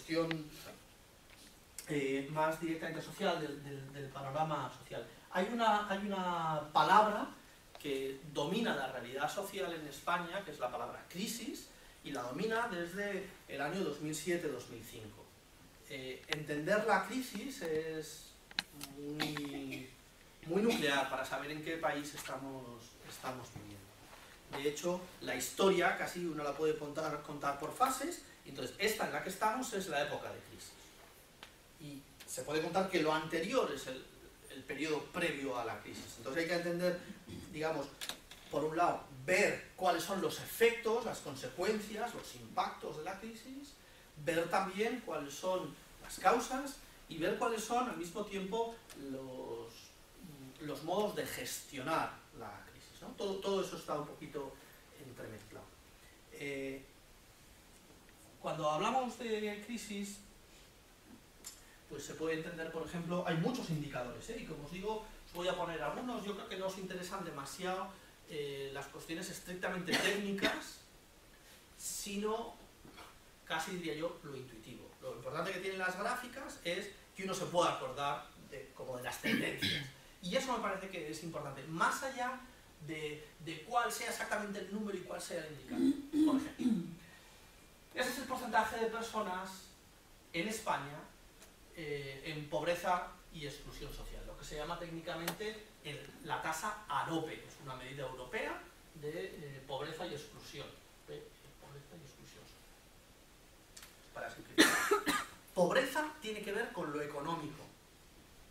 cuestión más directamente social, del panorama social. Hay una palabra que domina la realidad social en España, que es la palabra crisis, y la domina desde el año 2007-2005. Entender la crisis es muy nuclear para saber en qué país estamos viviendo. De hecho, la historia casi uno la puede contar por fases, y entonces esta en la que estamos es la época de crisis. Y se puede contar que lo anterior es el periodo previo a la crisis. Entonces hay que entender, digamos, por un lado, ver cuáles son los efectos, las consecuencias, los impactos de la crisis, ver también cuáles son las causas y ver cuáles son al mismo tiempo los modos de gestionar la crisis, ¿no? Todo eso está un poquito entremezclado. Cuando hablamos de crisis, pues se puede entender, por ejemplo, hay muchos indicadores, y como os digo, os voy a poner algunos. Yo creo que no os interesan demasiado las cuestiones estrictamente técnicas, sino casi diría yo lo intuitivo. Lo importante que tienen las gráficas es que uno se pueda acordar como de las tendencias, y eso me parece que es importante, más allá de cuál sea exactamente el número y cuál sea el indicador. Por ejemplo, ese es el porcentaje de personas en España en pobreza y exclusión social, lo que se llama técnicamente la tasa AROPE, es una medida europea de pobreza y exclusión. Pobreza y exclusión social. Para simplificar. Pobreza tiene que ver con lo económico,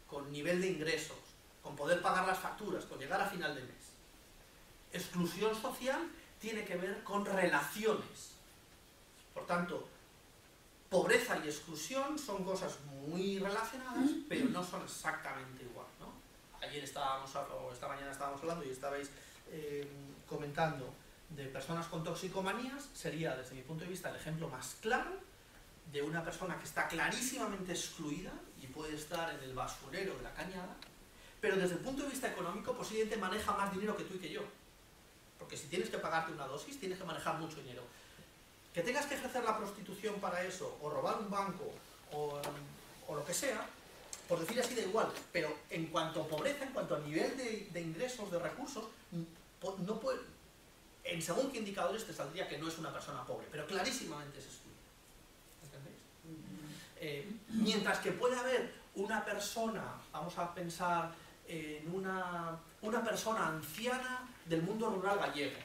con nivel de ingresos, con poder pagar las facturas, con llegar a final de mes. Exclusión social tiene que ver con relaciones. Por tanto, pobreza y exclusión son cosas muy relacionadas, pero no son exactamente igual, ¿no? Ayer esta mañana estábamos hablando y estabais comentando de personas con toxicomanías. Sería, desde mi punto de vista, el ejemplo más claro de una persona que está clarísimamente excluida y puede estar en el basurero de la cañada, pero desde el punto de vista económico posiblemente maneja más dinero que tú y que yo. Porque si tienes que pagarte una dosis, tienes que manejar mucho dinero. Que tengas que ejercer la prostitución para eso, o robar un banco, o lo que sea, por decir así da igual, pero en cuanto a pobreza, en cuanto a nivel de ingresos, de recursos, no puede, en según qué indicadores te saldría que no es una persona pobre, pero clarísimamente es excluida. ¿Entendéis? Mientras que puede haber una persona, vamos a pensar en una persona anciana del mundo rural gallego.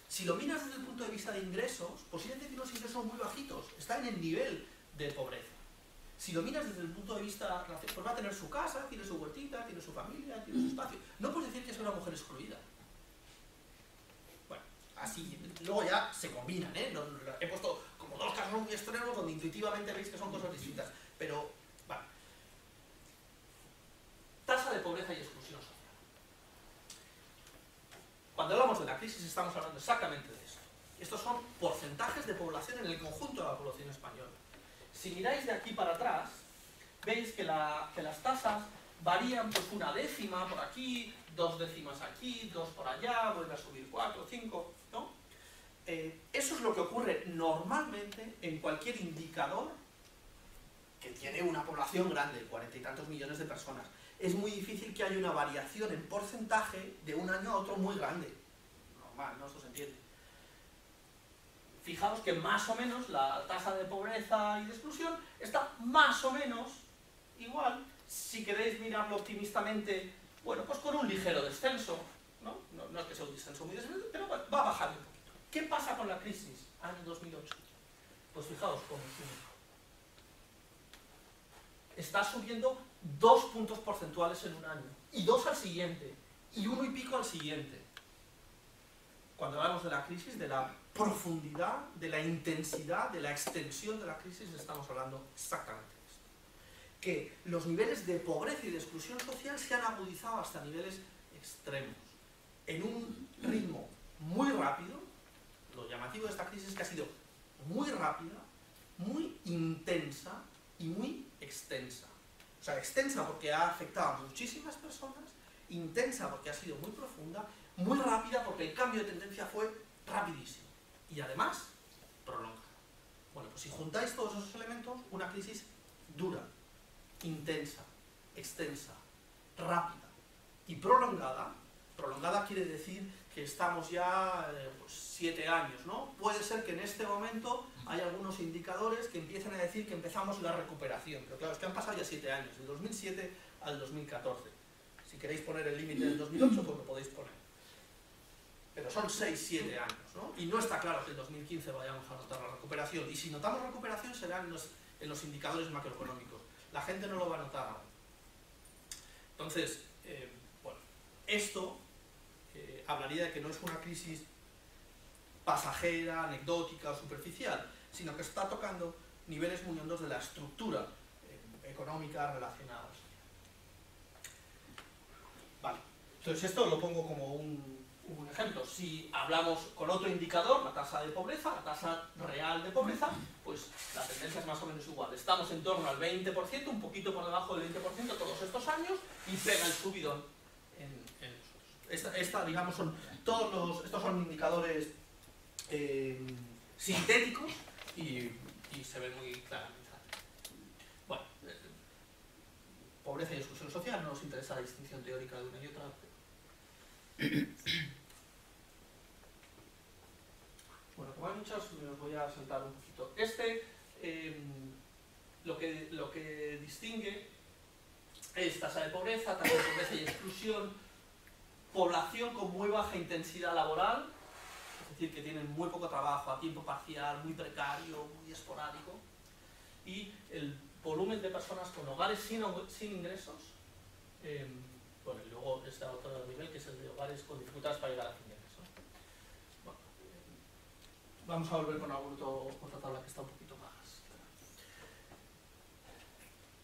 Si lo miras desde el punto de vista de ingresos, posiblemente tiene unos ingresos muy bajitos, está en el nivel de pobreza. Si lo miras desde el punto de vista, pues va a tener su casa, tiene su huertita, tiene su familia, tiene su espacio. No puedes decir que es una mujer excluida. Bueno, así, luego ya se combinan, ¿eh? He puesto como dos casos muy extremos donde intuitivamente veis que son cosas distintas, pero, vale. Tasa de pobreza y exclusión social. Cuando hablamos de la crisis estamos hablando exactamente de esto. Estos son porcentajes de población en el conjunto de la población española. Si miráis de aquí para atrás, veis que las tasas varían pues una décima por aquí, 2 décimas aquí, 2 por allá, vuelve a subir 4, 5, ¿no? Eso es lo que ocurre normalmente en cualquier indicador que tiene una población grande, 40 y tantos millones de personas. Es muy difícil que haya una variación en porcentaje de un año a otro muy grande. Normal, ¿no? Eso se entiende. Fijaos que más o menos la tasa de pobreza y de exclusión está más o menos igual. Si queréis mirarlo optimistamente, bueno, pues con un ligero descenso, ¿no? No es que sea un descenso muy descenso, pero bueno, va bajando un poquito. ¿Qué pasa con la crisis año 2008? Pues fijaos cómo sube. Está subiendo 2 puntos porcentuales en un año, y 2 al siguiente, y 1 y pico al siguiente. Cuando hablamos de la crisis, de la profundidad, de la intensidad, de la extensión de la crisis, estamos hablando exactamente de esto. Que los niveles de pobreza y de exclusión social se han agudizado hasta niveles extremos, en un ritmo muy rápido. Lo llamativo de esta crisis es que ha sido muy rápida, muy intensa y muy extensa. O sea, extensa porque ha afectado a muchísimas personas, intensa porque ha sido muy profunda, muy rápida porque el cambio de tendencia fue rapidísimo y además prolongado. Bueno, pues si juntáis todos esos elementos, una crisis dura, intensa, extensa, rápida y prolongada. Prolongada quiere decir que estamos ya pues 7 años, ¿no? Puede ser que en este momento hay algunos indicadores que empiecen a decir que empezamos la recuperación, pero claro, es que han pasado ya 7 años, del 2007 al 2014. Si queréis poner el límite del 2008, pues lo podéis poner. Pero son 6-7 años, ¿no? Y no está claro que en 2015 vayamos a notar la recuperación. Y si notamos recuperación será en los indicadores macroeconómicos. La gente no lo va a notar aún. Entonces, bueno, esto hablaría de que no es una crisis pasajera, anecdótica o superficial, sino que está tocando niveles muy hondos de la estructura económica relacionada. Vale, entonces esto lo pongo como un ejemplo. Si hablamos con otro indicador, la tasa de pobreza, la tasa real de pobreza, pues la tendencia es más o menos igual. Estamos en torno al 20%, un poquito por debajo del 20% todos estos años, y pega el subidón en nosotros. Digamos, estos son indicadores sintéticos y se ven muy claramente. Bueno, pobreza y exclusión social, no nos interesa la distinción teórica de una y otra. Bueno, como hay muchas, me los voy a saltar un poquito. Lo que distingue es tasa de pobreza y exclusión, población con muy baja intensidad laboral, es decir, que tienen muy poco trabajo, a tiempo parcial, muy precario, muy esporádico, y el volumen de personas con hogares sin ingresos, bueno, y luego está otro nivel que es el de hogares con dificultades para llegar a fin de mes. Bueno, vamos a volver con otra tabla que está un poquito más.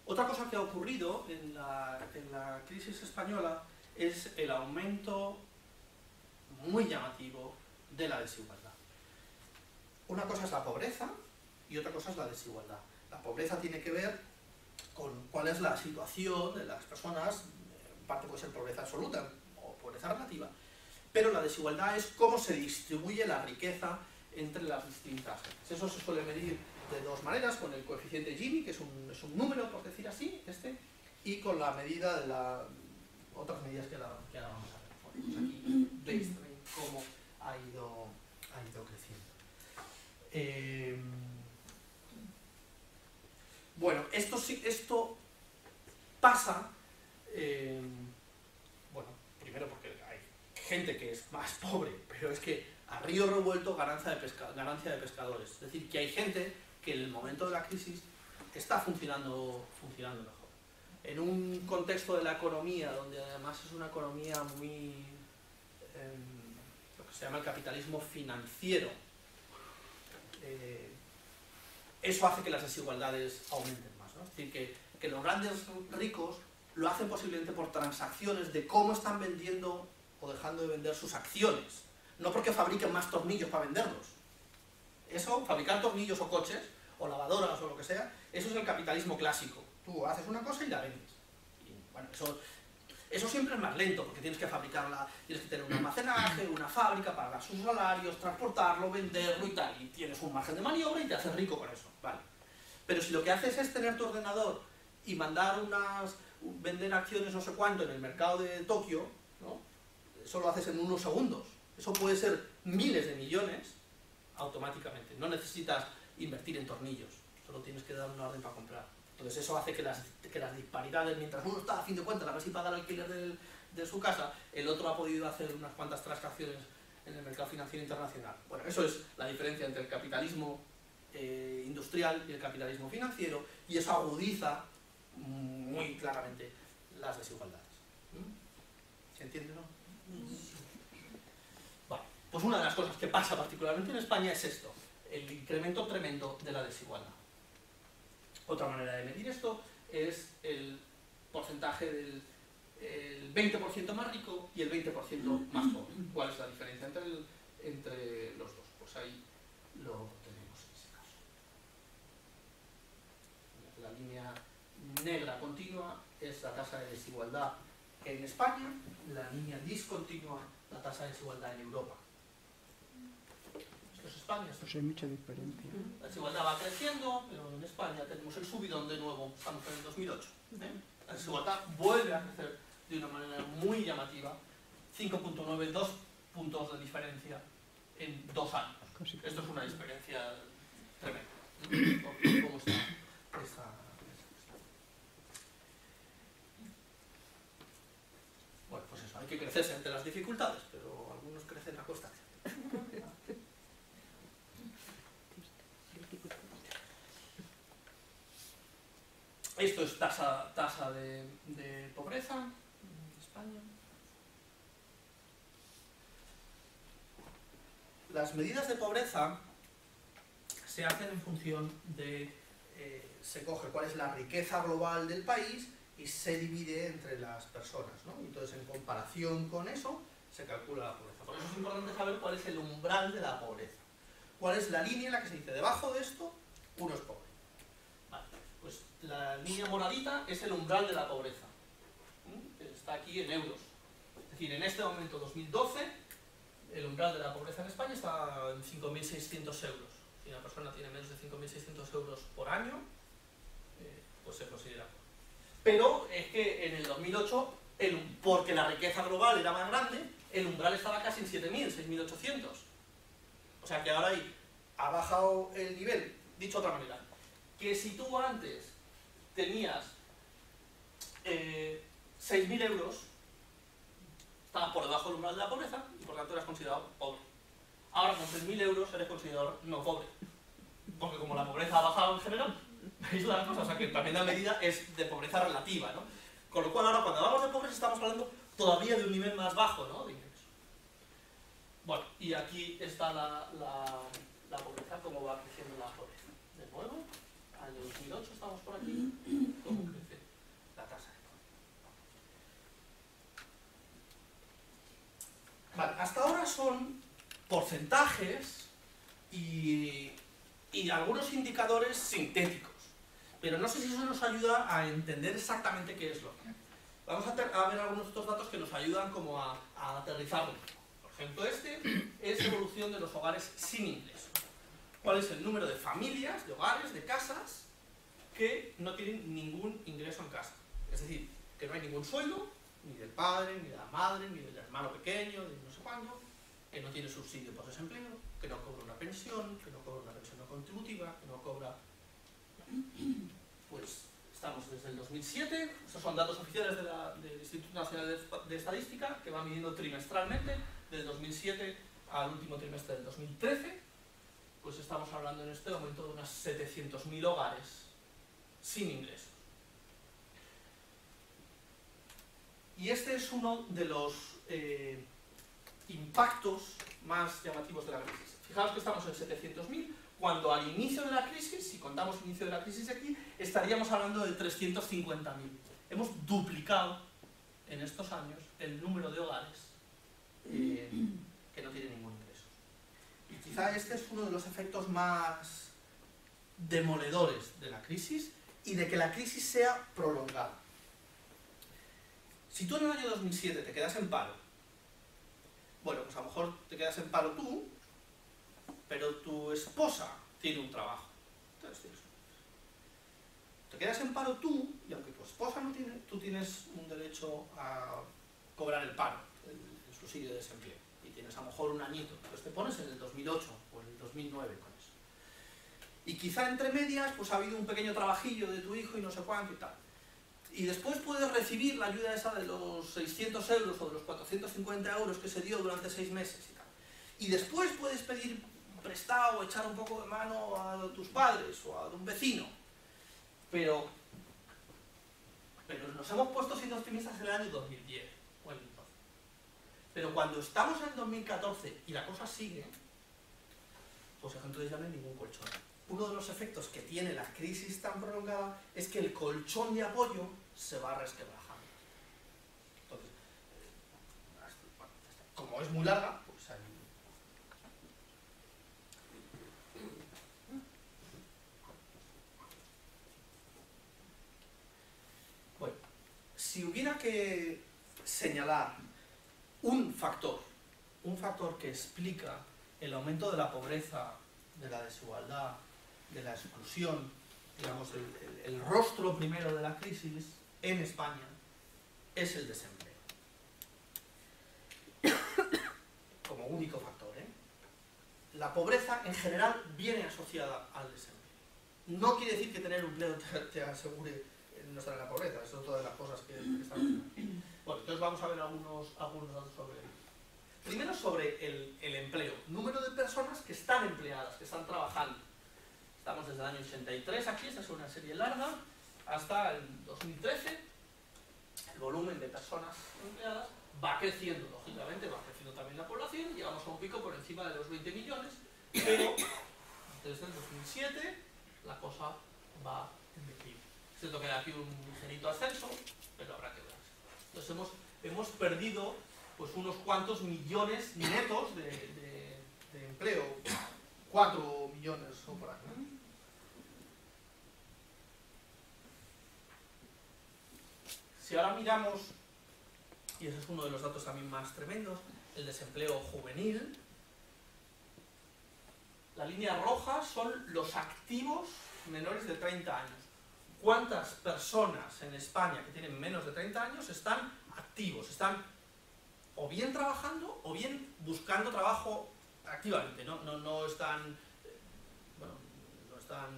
Otra cosa que ha ocurrido en la crisis española es el aumento muy llamativo de la desigualdad. Una cosa es la pobreza y otra cosa es la desigualdad. La pobreza tiene que ver con cuál es la situación de las personas, en parte puede ser pobreza absoluta o pobreza relativa, pero la desigualdad es cómo se distribuye la riqueza entre las distintas gentes. Eso se suele medir de dos maneras, con el coeficiente Gini, que es un número, por decir así, y con la medida de otras medidas que ahora vamos a ver. Bueno, pues aquí veis también cómo ha ido creciendo. Bueno, esto pasa, bueno, primero porque hay gente que es más pobre, pero es que a río revuelto ganancia de pescadores. Es decir, que hay gente que en el momento de la crisis está funcionando mejor. En un contexto de la economía, donde además es una economía muy, lo que se llama el capitalismo financiero, eso hace que las desigualdades aumenten más, ¿no? Es decir, que los grandes ricos lo hacen posiblemente por transacciones de cómo están vendiendo o dejando de vender sus acciones, no porque fabriquen más tornillos para venderlos. Eso, fabricar tornillos o coches, o lavadoras o lo que sea, eso es el capitalismo clásico. Tú haces una cosa y la vendes. Y, bueno, eso siempre es más lento, porque tienes que fabricarla, tienes que tener un almacenaje, una fábrica, pagar sus salarios, transportarlo, venderlo y tal, y tienes un margen de maniobra y te haces rico con eso, ¿vale? Pero si lo que haces es tener tu ordenador y vender acciones no sé cuánto en el mercado de Tokio, ¿no? Eso lo haces en unos segundos. Eso puede ser miles de millones automáticamente. No necesitas invertir en tornillos, solo tienes que dar una orden para comprar. Entonces eso hace que las disparidades, mientras uno está a fin de cuentas a ver si paga el alquiler de su casa, el otro ha podido hacer unas cuantas transacciones en el mercado financiero internacional. Bueno, eso es la diferencia entre el capitalismo industrial y el capitalismo financiero, y eso agudiza muy claramente las desigualdades. ¿Se entiende, no? Bueno, pues una de las cosas que pasa particularmente en España es esto, el incremento tremendo de la desigualdad. Otra manera de medir esto es el porcentaje del 20% más rico y el 20% más pobre. ¿Cuál es la diferencia entre los dos? Pues ahí lo tenemos en ese caso. La línea negra continua es la tasa de desigualdad en España, la línea discontinua la tasa de desigualdad en Europa. Esto es España. España. Pues hay mucha diferencia. La desigualdad va creciendo, pero en España tenemos el subidón de nuevo, estamos en el 2008. La desigualdad vuelve a crecer de una manera muy llamativa, 5,9, 2 puntos de diferencia en 2 años. Esto es una diferencia tremenda. ¿Cómo está esa? Bueno, pues eso, hay que crecerse ante las dificultades, pero algunos crecen a costa. Esto es tasa de pobreza en España. Las medidas de pobreza se hacen en función de, se coge cuál es la riqueza global del país y se divide entre las personas, ¿no? Entonces, en comparación con eso, se calcula la pobreza. Por eso es importante saber cuál es el umbral de la pobreza. ¿Cuál es la línea en la que se dice, debajo de esto, uno es pobre? Vale, pues la línea moradita es el umbral de la pobreza. Está aquí en euros. Es decir, en este momento, 2012, el umbral de la pobreza en España está en 5.600 euros. Si una persona tiene menos de 5.600 euros por año, pues se considera pobre. Pero es que en el 2008, porque la riqueza global era más grande, el umbral estaba casi en 7.000, 6.800. O sea que ahora ahí ha bajado el nivel. Dicho de otra manera, que si tú antes tenías 6.000 euros, estabas por debajo del umbral de la pobreza y por tanto eras considerado pobre. Ahora con 6.000 euros eres considerado no pobre. Porque como la pobreza ha bajado en general, ¿veis la cosa? O sea que también la medida es de pobreza relativa, ¿no? Con lo cual ahora cuando hablamos de pobreza estamos hablando todavía de un nivel más bajo, ¿no? De ingresos. Bueno, y aquí está la pobreza, cómo va creciendo la pobreza. De nuevo, año 2008 estamos por aquí, cómo crece la tasa de pobreza. Vale, hasta ahora son porcentajes y algunos indicadores sintéticos, pero no sé si eso nos ayuda a entender exactamente qué es lo que hay. Vamos a ver algunos de estos datos que nos ayudan como a aterrizarlo. Por ejemplo, este es evolución de los hogares sin ingreso. ¿Cuál es el número de familias, de hogares, de casas que no tienen ningún ingreso en casa? Es decir, que no hay ningún sueldo, ni del padre, ni de la madre, ni del hermano pequeño, ni no sé cuándo, que no tiene subsidio por desempleo, que no cobra una pensión, que no cobra una pensión no contributiva, que no cobra... Pues estamos desde el 2007, estos son datos oficiales del Instituto Nacional de Estadística, que va midiendo trimestralmente, del 2007 al último trimestre del 2013, pues estamos hablando en este momento de unos 700.000 hogares sin ingresos. Y este es uno de los impactos más llamativos de la crisis. Fijaos que estamos en 700.000, cuando al inicio de la crisis, si contamos el inicio de la crisis aquí, estaríamos hablando de 350.000. Hemos duplicado en estos años el número de hogares que no tienen ningún ingreso. Y quizá este es uno de los efectos más demoledores de la crisis y de que la crisis sea prolongada. Si tú en el año 2007 te quedas en paro, bueno, pues a lo mejor te quedas en paro tú, pero tu esposa tiene un trabajo. Entonces te quedas en paro tú, y aunque tu esposa no tiene, tú tienes un derecho a cobrar el paro, el subsidio de desempleo, y tienes a lo mejor un añito, pues te pones en el 2008 o en el 2009 con eso. Y quizá entre medias pues ha habido un pequeño trabajillo de tu hijo y no sé cuánto y tal. Y después puedes recibir la ayuda esa de los 600 euros o de los 450 euros que se dio durante 6 meses y tal. Y después puedes pedir prestado o echar un poco de mano a tus padres o a un vecino. Pero nos hemos puesto siendo optimistas en el año 2010 o el 2012. Pero cuando estamos en el 2014 y la cosa sigue, pues entonces ya no hay ningún colchón. Uno de los efectos que tiene la crisis tan prolongada es que el colchón de apoyo se va resquebrajando. Entonces, como es muy larga, pues hay... Bueno, si hubiera que señalar un factor que explica el aumento de la pobreza de la desigualdad, de la exclusión, digamos, el rostro primero de la crisis en España es el desempleo. Como único factor, ¿eh? La pobreza en general viene asociada al desempleo. No quiere decir que tener un empleo te asegure no estar en la pobreza, eso es todas las cosas que estamos viendo. Bueno, entonces vamos a ver algunos datos sobre ello. Primero sobre el empleo, número de personas que están empleadas, que están trabajando. Estamos desde el año 83 aquí, esta es una serie larga, hasta el 2013. El volumen de personas empleadas va creciendo, lógicamente, va creciendo también la población, llegamos a un pico por encima de los 20 millones, pero desde el 2007 la cosa va en declive. Es cierto que hay aquí un ligerito ascenso, pero habrá que ver. Entonces hemos perdido pues unos cuantos millones netos de empleo, 4 millones o por ahí, ¿no? Si ahora miramos, y ese es uno de los datos también más tremendos, el desempleo juvenil, la línea roja son los activos menores de 30 años. ¿Cuántas personas en España que tienen menos de 30 años están activos? Están o bien trabajando o bien buscando trabajo activamente, no están, bueno, no están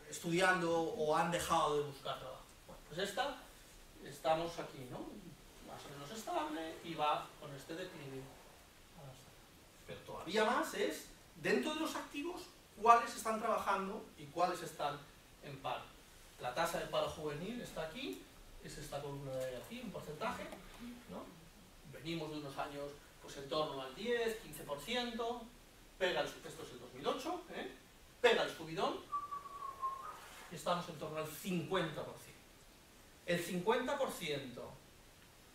estudiando o han dejado de buscar trabajo. Bueno, pues estamos aquí, ¿no? Más o menos estable y va con este declive. Pero todavía más es, dentro de los activos, cuáles están trabajando y cuáles están en paro. La tasa de paro juvenil está aquí, es esta columna de aquí, un porcentaje, ¿no? Venimos de unos años pues en torno al 10, 15%, pega esto es el 2008, pega el subidón, y estamos en torno al 50%. El 50%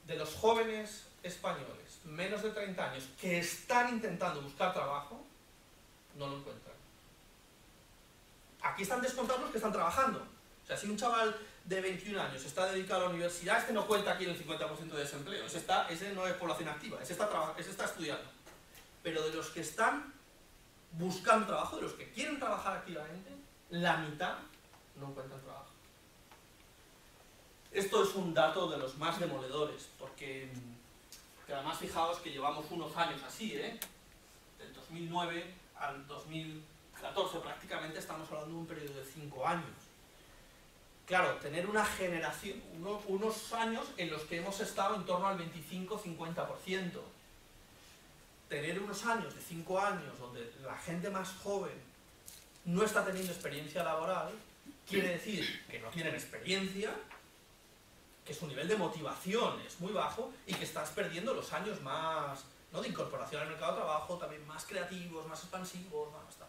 de los jóvenes españoles, menos de 30 años, que están intentando buscar trabajo, no lo encuentran. Aquí están descontados los que están trabajando. O sea, si un chaval de 21 años está dedicado a la universidad, este no cuenta aquí en el 50% de desempleo. Ese no es población activa, ese está estudiando. Pero de los que están buscando trabajo, de los que quieren trabajar activamente, la mitad no encuentran trabajo. Esto es un dato de los más demoledores, porque además fijaos que llevamos unos años así, del 2009 al 2014 prácticamente estamos hablando de un periodo de 5 años. Claro, tener una generación, unos años en los que hemos estado en torno al 25-50%. Tener unos años de 5 años donde la gente más joven no está teniendo experiencia laboral, quiere decir que no tienen experiencia, que su nivel de motivación es muy bajo y que estás perdiendo los años más, ¿no?, de incorporación al mercado de trabajo, también más creativos, más expansivos, más tal.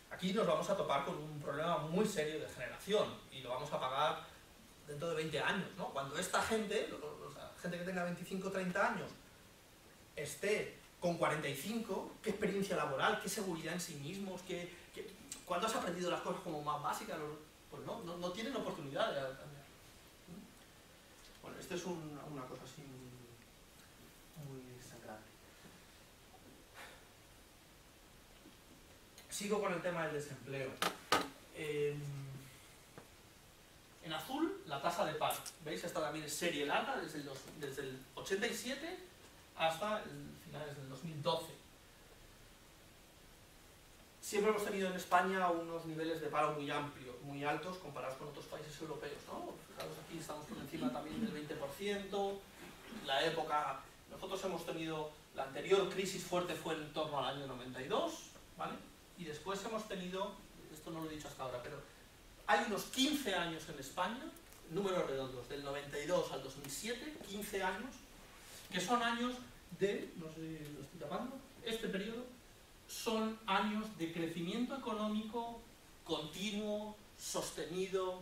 Aquí nos vamos a topar con un problema muy serio de generación y lo vamos a pagar dentro de 20 años, ¿no? Cuando esta gente, gente que tenga 25 o 30 años, esté con 45, ¿qué experiencia laboral, qué seguridad en sí mismos, cuándo has aprendido las cosas como más básicas? Pues no tienen oportunidad de cambiar. Bueno, esto es una cosa así muy sangrante. Sigo con el tema del desempleo. En azul, la tasa de paro. ¿Veis? Esta también es serie larga, desde el 87 hasta finales del 2012. Siempre hemos tenido en España unos niveles de paro muy amplios, muy altos, comparados con otros países europeos, ¿no? Fijaros, aquí estamos por encima también del 20%. La época, nosotros hemos tenido, la anterior crisis fuerte fue en torno al año 92, ¿vale? Y después hemos tenido, esto no lo he dicho hasta ahora, pero hay unos 15 años en España, números redondos, del 92 al 2007, 15 años, que son años de, no sé si lo estoy tapando, este periodo, son años de crecimiento económico continuo, sostenido,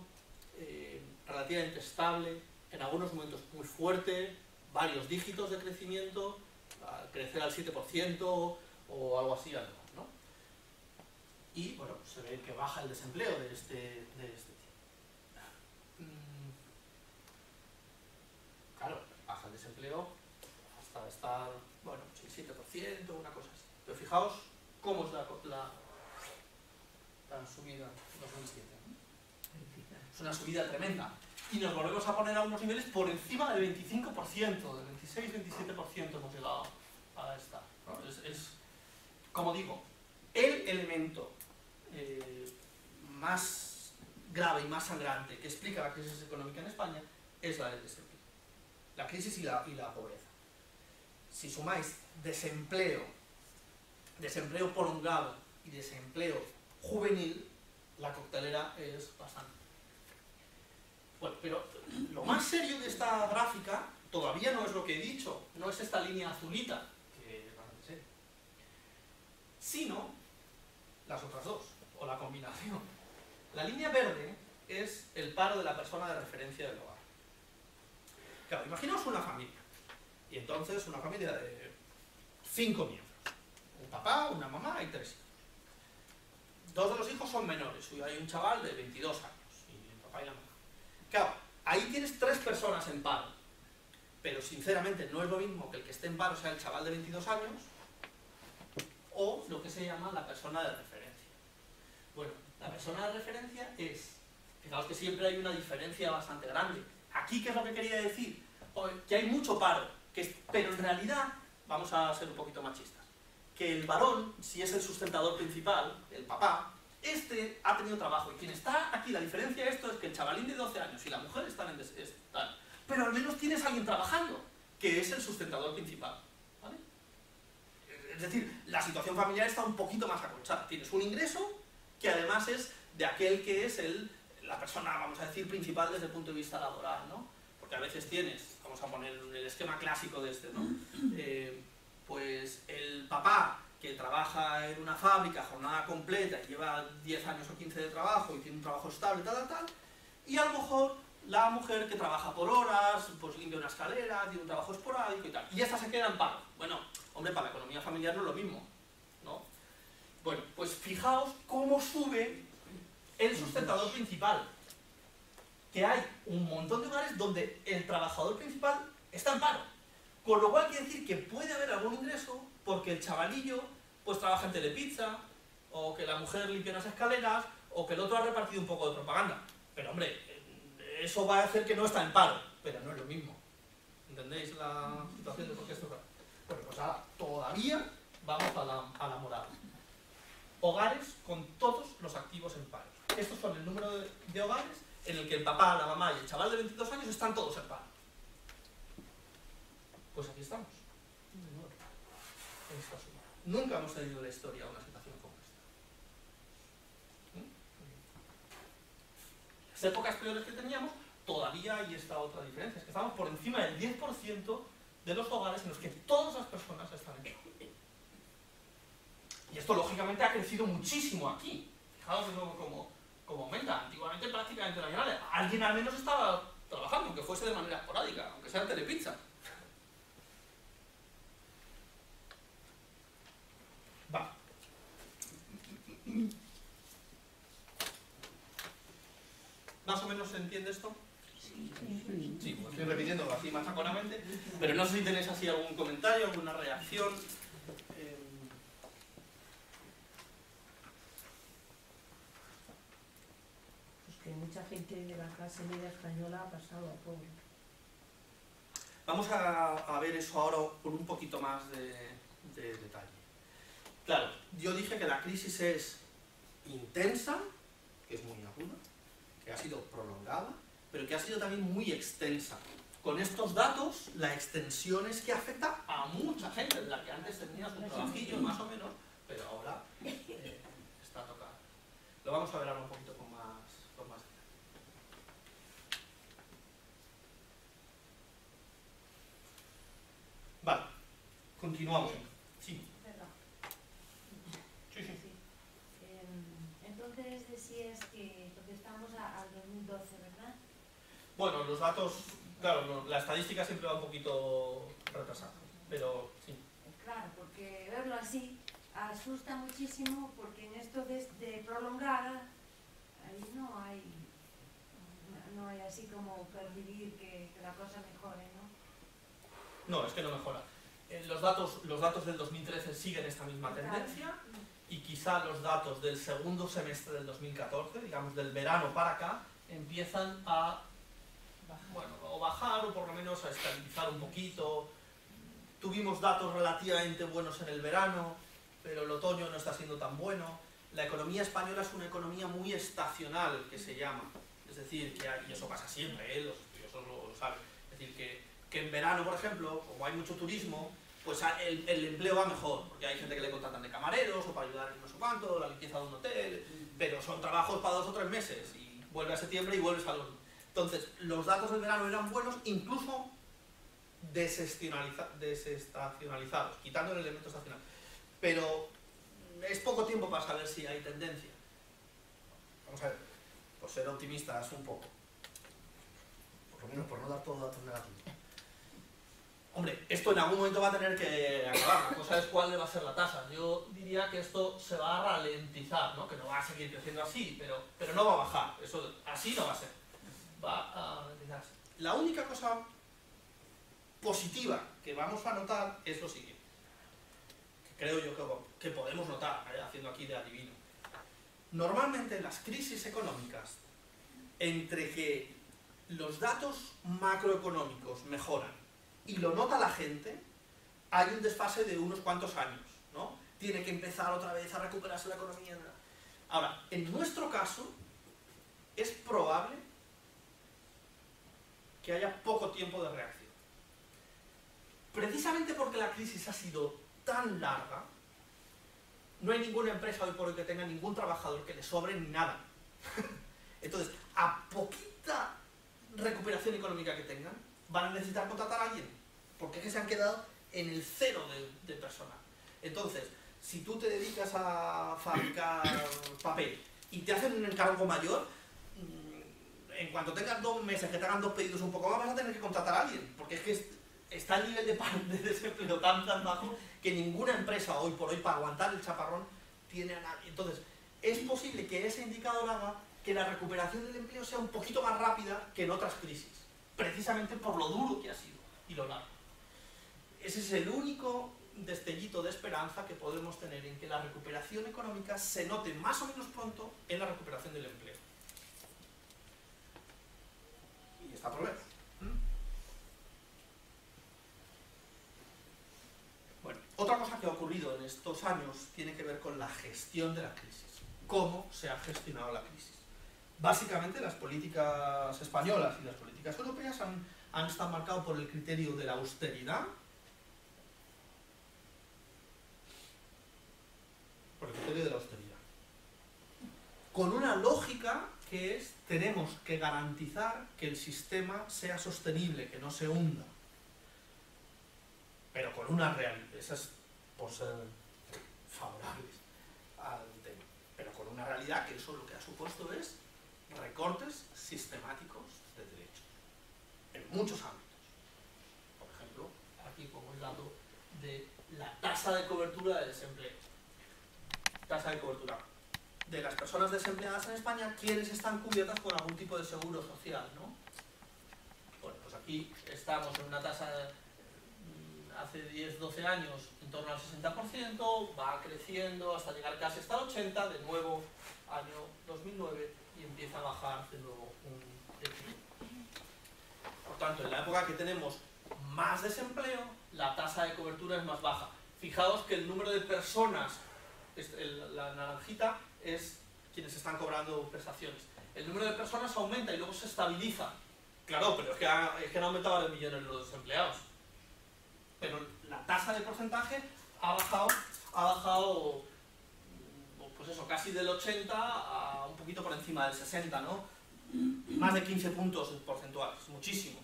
relativamente estable, en algunos momentos muy fuerte, varios dígitos de crecimiento, crecer al 7% o algo así, ¿no? Y bueno, se ve que baja el desempleo de este tipo. Claro, baja el desempleo hasta estar, bueno, 7%, una cosa así. Pero fijaos cómo es la subida 2007. Es una subida tremenda. Y nos volvemos a poner a unos niveles por encima del 25%, del 26-27% hemos llegado a esta, ¿no? Es, como digo, el elemento más grave y más sangrante que explica la crisis económica en España es la del desempleo. La crisis y la pobreza. Si sumáis desempleo prolongado y desempleo juvenil, la coctelera es bastante. Bueno, pero lo más serio de esta gráfica todavía no es lo que he dicho, no es esta línea azulita, que parece ser, sino las otras dos, o la combinación. La línea verde es el paro de la persona de referencia del hogar. Claro, imaginaos una familia, y entonces una familia de 5 miembros, un papá, una mamá y 3 hijos. 2 de los hijos son menores, y hay un chaval de 22 años, y el papá y la mamá. Claro, ahí tienes 3 personas en paro, pero sinceramente no es lo mismo que el que esté en paro sea el chaval de 22 años o lo que se llama la persona de referencia. Bueno, la persona de referencia es, fijaos que siempre hay una diferencia bastante grande. Aquí, ¿qué es lo que quería decir? Que hay mucho paro, pero en realidad, vamos a ser un poquito machistas, que el varón, si es el sustentador principal, el papá, este ha tenido trabajo, y quien está aquí, la diferencia de esto es que el chavalín de 12 años y la mujer están pero al menos tienes a alguien trabajando, que es el sustentador principal, ¿vale? Es decir, la situación familiar está un poquito más acolchada, tienes un ingreso que además es de aquel que es la persona, vamos a decir, principal desde el punto de vista laboral, ¿no? Porque a veces tienes, vamos a poner el esquema clásico de este, ¿no? Pues el papá que trabaja en una fábrica, jornada completa, y lleva 10 años o 15 de trabajo y tiene un trabajo estable, y a lo mejor la mujer que trabaja por horas, pues limpia una escalera, tiene un trabajo esporádico y tal, y esta se queda en paro. Bueno, hombre, para la economía familiar no es lo mismo, ¿no? Bueno, pues fijaos cómo sube el sustentador principal, que hay un montón de hogares donde el trabajador principal está en paro, con lo cual quiere decir que puede haber algún ingreso porque el chavalillo pues trabaja en Telepizza, o que la mujer limpia unas escaleras, o que el otro ha repartido un poco de propaganda. Pero hombre, eso va a hacer que no está en paro, pero no es lo mismo. ¿Entendéis la situación de por qué esto está? Bueno, pues ahora todavía vamos a la morada. Hogares con todos los activos en paro. Estos son el número de hogares en el que el papá, la mamá y el chaval de 22 años están todos en paro. Pues aquí estamos. En esta suma. Nunca hemos tenido en la historia una situación como esta. Las épocas peores que teníamos, todavía hay esta otra diferencia, es que estamos por encima del 10% de los hogares en los que todas las personas están en paro. Y esto lógicamente ha crecido muchísimo aquí. Fijaos cómo aumenta. Antiguamente prácticamente no había nadie. Alguien al menos estaba trabajando, aunque fuese de manera esporádica, aunque sea en Telepizza. Va. ¿Más o menos se entiende esto? Sí, pues estoy repitiendo así machaconamente, pero no sé si tenéis así algún comentario, alguna reacción. Pues que mucha gente de la clase media española ha pasado a pobre. Vamos a ver eso ahora con un poquito más de detalle. Claro, yo dije que la crisis es intensa, que es muy aguda, que ha sido prolongada, pero que ha sido también muy extensa. Con estos datos, la extensión es que afecta a mucha gente, de la que antes tenía su trabajillo más o menos, pero ahora está tocada. Lo vamos a ver ahora un poquito con más detalle. Vale, continuamos. Sí. Perdón. Sí, sí. Sí. Entonces decías que, porque estamos al 2012, ¿verdad? Bueno, los datos, claro, la estadística siempre va un poquito retrasada, pero sí. Claro, porque verlo así asusta muchísimo, porque en esto de prolongada, ahí no hay así como percibir que la cosa mejore, ¿no? No, es que no mejora. Los datos del 2013 siguen esta misma tendencia y quizá los datos del segundo semestre del 2014, digamos del verano para acá, empiezan a bueno, o bajar o por lo menos a estabilizar un poquito. Tuvimos datos relativamente buenos en el verano, pero el otoño no está siendo tan bueno. La economía española es una economía muy estacional, que se llama. Es decir, y eso pasa siempre, los estudiosos lo saben. Es decir, que en verano, por ejemplo, como hay mucho turismo, pues el empleo va mejor, porque hay gente que le contratan de camareros o para ayudar en no sé cuánto, la limpieza de un hotel, pero son trabajos para 2 o 3 meses y vuelve a septiembre y vuelves a los... Entonces, los datos del verano eran buenos, incluso desestacionalizados, quitando el elemento estacional. Pero es poco tiempo para saber si hay tendencia. Vamos a ver, por ser optimistas un poco. Por lo menos por no dar todos datos negativos. Hombre, esto en algún momento va a tener que acabar. La cosa es cuál va a ser la tasa. Yo diría que esto se va a ralentizar, ¿no? Que no va a seguir creciendo así, pero no va a bajar. Eso así no va a ser. Va a ralentizarse. La única cosa positiva que vamos a notar es lo siguiente. Que creo yo que podemos notar, haciendo aquí de adivino. Normalmente las crisis económicas, entre que los datos macroeconómicos mejoran y lo nota la gente, hay un desfase de unos cuantos años, ¿no? Tiene que empezar otra vez a recuperarse la economía. Ahora, en nuestro caso, es probable que haya poco tiempo de reacción. Precisamente porque la crisis ha sido tan larga, no hay ninguna empresa hoy por hoy que tenga ningún trabajador que le sobre ni nada. Entonces, a poquita recuperación económica que tengan, van a necesitar contratar a alguien, porque es que se han quedado en el cero de personal. Entonces, si tú te dedicas a fabricar papel y te hacen un encargo mayor, en cuanto tengas 2 meses que te hagan 2 pedidos un poco más, vas a tener que contratar a alguien, porque es que está el nivel de desempleo tan bajo que ninguna empresa hoy por hoy para aguantar el chaparrón tiene a nadie. Entonces, es posible que ese indicador haga que la recuperación del empleo sea un poquito más rápida que en otras crisis, precisamente por lo duro que ha sido y lo largo. Ese es el único destellito de esperanza que podemos tener en que la recuperación económica se note más o menos pronto en la recuperación del empleo. Y está por ver. Bueno, otra cosa que ha ocurrido en estos años tiene que ver con la gestión de la crisis. ¿Cómo se ha gestionado la crisis? Básicamente las políticas españolas y las políticas europeas han estado marcadas por el criterio de la austeridad, con una lógica que es: tenemos que garantizar que el sistema sea sostenible, que no se hunda, pero con una realidad, esas por ser favorables al tema, pero con una realidad que eso lo que ha supuesto es recortes sistemáticos de derechos, en muchos ámbitos. Por ejemplo, aquí pongo el dato de la tasa de cobertura de desempleo. Tasa de cobertura de las personas desempleadas en España, ¿quiénes están cubiertas con algún tipo de seguro social, ¿no? Bueno, pues aquí estamos en una tasa hace 10-12 años en torno al 60%, va creciendo hasta llegar casi hasta el 80%, de nuevo año 2009, y empieza a bajar de nuevo un declive. Por tanto, en la época que tenemos más desempleo, la tasa de cobertura es más baja. Fijaos que el número de personas, la naranjita, es quienes están cobrando prestaciones. El número de personas aumenta y luego se estabiliza. Claro, pero es que han aumentado de millones los desempleados. Pero la tasa de porcentaje ha bajado pues eso, casi del 80 a un poquito por encima del 60, ¿no? Más de 15 puntos porcentuales, muchísimo,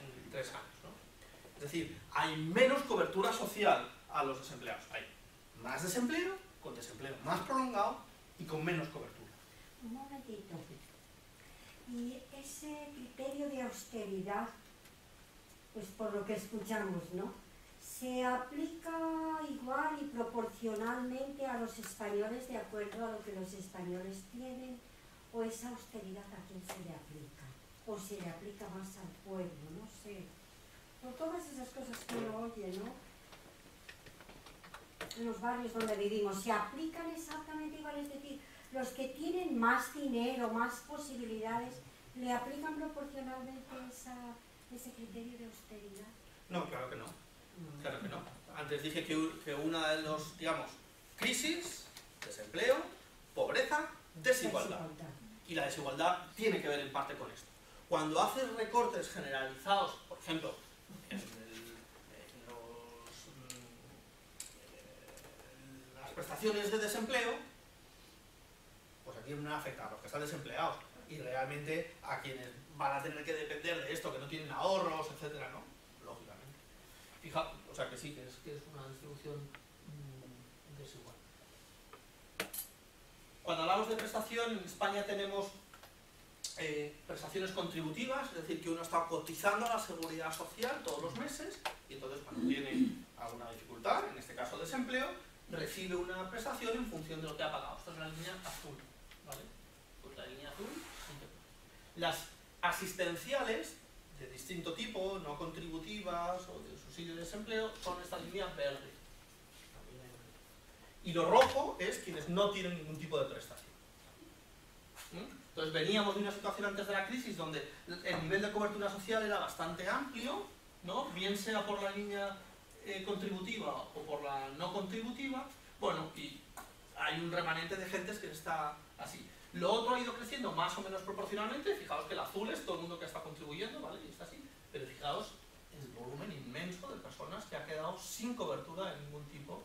en 3 años, ¿no? Es decir, hay menos cobertura social a los desempleados. Hay más desempleo, con desempleo más prolongado y con menos cobertura. Un momentito. Y ese criterio de austeridad, pues por lo que escuchamos, ¿no? ¿Se aplica igual y proporcionalmente a los españoles de acuerdo a lo que los españoles tienen? ¿O esa austeridad a quién se le aplica? ¿O se le aplica más al pueblo? No sé. Por todas esas cosas que uno oye, ¿no? en los barrios donde vivimos, se aplican exactamente igual, es decir, los que tienen más dinero, más posibilidades, ¿le aplican proporcionalmente ese criterio de austeridad? No, claro que no. Claro que no. Antes dije que una de los, digamos, crisis, desempleo, pobreza, desigualdad. Y la desigualdad tiene que ver en parte con esto. Cuando haces recortes generalizados, por ejemplo, en las prestaciones de desempleo, pues aquí no afecta a los que están desempleados y realmente a quienes van a tener que depender de esto, que no tienen ahorros, etcétera, ¿no? Lógicamente. Fija, o sea que sí, que es una distribución desigual. Cuando hablamos de prestación, en España tenemos prestaciones contributivas, es decir, que uno está cotizando a la seguridad social todos los meses y entonces cuando tiene alguna dificultad, en este caso desempleo, recibe una prestación en función de lo que ha pagado. Esta es la línea azul, ¿vale? Pues la línea azul. Las asistenciales de distinto tipo, no contributivas o de subsidio de desempleo, son esta línea verde. Y lo rojo es quienes no tienen ningún tipo de prestación. Entonces veníamos de una situación antes de la crisis donde el nivel de cobertura social era bastante amplio, ¿no? Bien sea por la línea contributiva o por la no contributiva, bueno, y hay un remanente de gentes que está así. Lo otro ha ido creciendo más o menos proporcionalmente, fijaos que el azul es todo el mundo que está contribuyendo, ¿vale? Y está así, pero fijaos el volumen inmenso de personas que ha quedado sin cobertura de ningún tipo.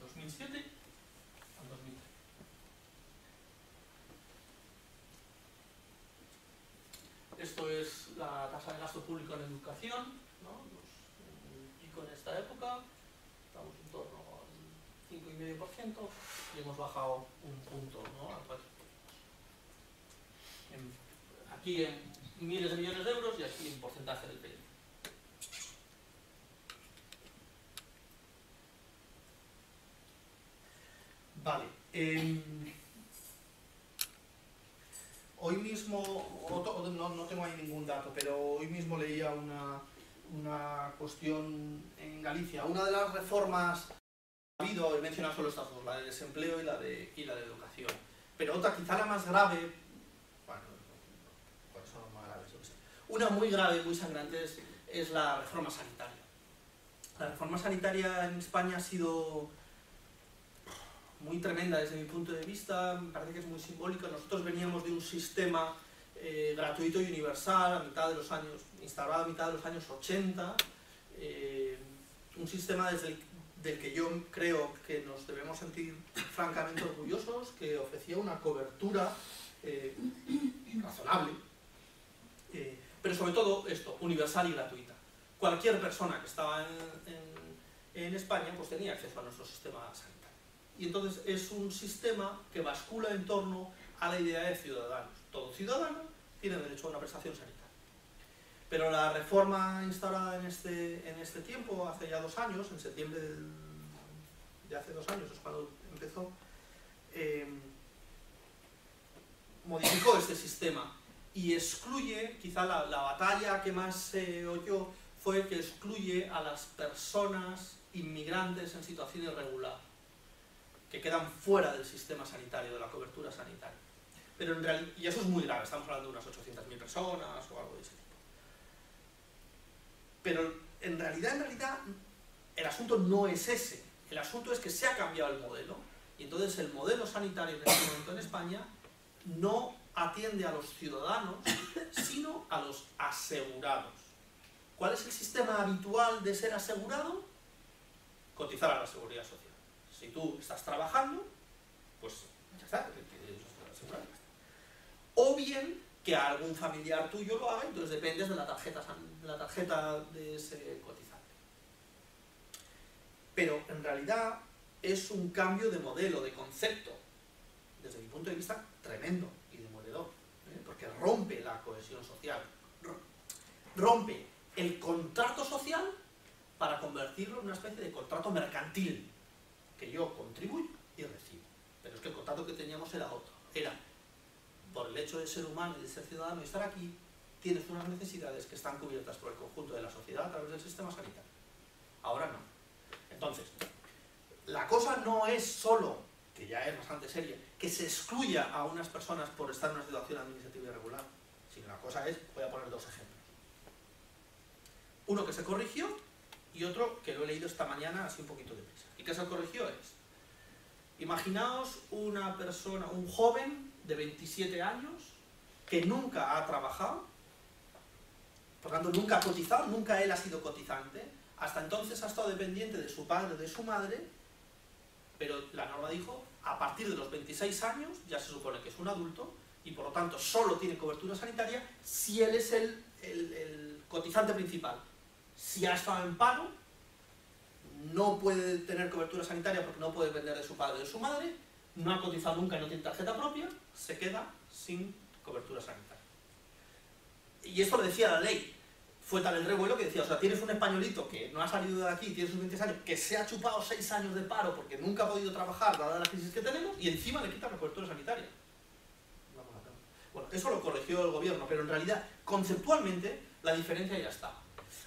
2007 al 2013. Esto es la tasa de gasto público en educación, ¿no? El pico en esta época, estamos en torno al 5,5% y hemos bajado un punto, ¿no? Al 4. Aquí en miles de millones de euros y aquí en porcentaje del PIB. Vale. Hoy mismo, no tengo ahí ningún dato, pero hoy mismo leía una cuestión en Galicia. Una de las reformas que ha habido, he mencionado solo estas dos, la de desempleo y la de educación. Pero otra, quizá la más grave, bueno, ¿cuáles son las más graves? Yo qué sé. Una muy grave, muy sangrante, es la reforma sanitaria. La reforma sanitaria en España ha sido muy tremenda desde mi punto de vista, me parece que es muy simbólica. Nosotros veníamos de un sistema gratuito y universal instaurado a mitad de los años 80, un sistema del que yo creo que nos debemos sentir francamente orgullosos, que ofrecía una cobertura razonable, pero sobre todo esto, universal y gratuita. Cualquier persona que estaba en España pues tenía acceso a nuestro sistema sanitario. Y entonces es un sistema que bascula en torno a la idea de ciudadanos. Todo ciudadano tiene derecho a una prestación sanitaria. Pero la reforma instaurada en este tiempo, hace ya 2 años, en septiembre de hace 2 años es cuando empezó, modificó este sistema y excluye, quizá la batalla que más se oyó fue que excluye a las personas inmigrantes en situación irregular, que quedan fuera del sistema sanitario, de la cobertura sanitaria. Pero en realidad, y eso es muy grave, estamos hablando de unas 800.000 personas o algo de ese tipo. Pero en realidad, el asunto no es ese. El asunto es que se ha cambiado el modelo, y entonces el modelo sanitario en este momento en España no atiende a los ciudadanos, sino a los asegurados. ¿Cuál es el sistema habitual de ser asegurado? Cotizar a la seguridad social. Si tú estás trabajando, pues ya está, asegurado. O bien que algún familiar tuyo lo haga, entonces dependes de la tarjeta de ese cotizante. Pero en realidad es un cambio de modelo, de concepto, desde mi punto de vista, tremendo y demoledor, porque rompe la cohesión social, rompe el contrato social para convertirlo en una especie de contrato mercantil, que yo contribuyo y recibo. Pero es que el contrato que teníamos era otro, era por el hecho de ser humano y de ser ciudadano y estar aquí, tienes unas necesidades que están cubiertas por el conjunto de la sociedad a través del sistema sanitario. Ahora no. Entonces, la cosa no es solo, que ya es bastante seria, que se excluya a unas personas por estar en una situación administrativa irregular, sino la cosa es, voy a poner dos ejemplos. Uno que se corrigió y otro que lo he leído esta mañana así un poquito deprisa. Y que se corrigió es, imaginaos una persona, un joven de 27 años que nunca ha trabajado, por tanto nunca ha cotizado, nunca él ha sido cotizante, hasta entonces ha estado dependiente de su padre o de su madre, pero la norma dijo, a partir de los 26 años ya se supone que es un adulto y por lo tanto solo tiene cobertura sanitaria si él es el cotizante principal. Si ha estado en paro, no puede tener cobertura sanitaria porque no puede depender de su padre o de su madre, no ha cotizado nunca y no tiene tarjeta propia, se queda sin cobertura sanitaria. Y esto lo decía la ley. Fue tal el revuelo que decía, o sea, tienes un españolito que no ha salido de aquí, tiene sus 20 años, que se ha chupado 6 años de paro porque nunca ha podido trabajar dada la crisis que tenemos y encima le quitan la cobertura sanitaria. Bueno, eso lo corrigió el gobierno, pero en realidad, conceptualmente, la diferencia ya está.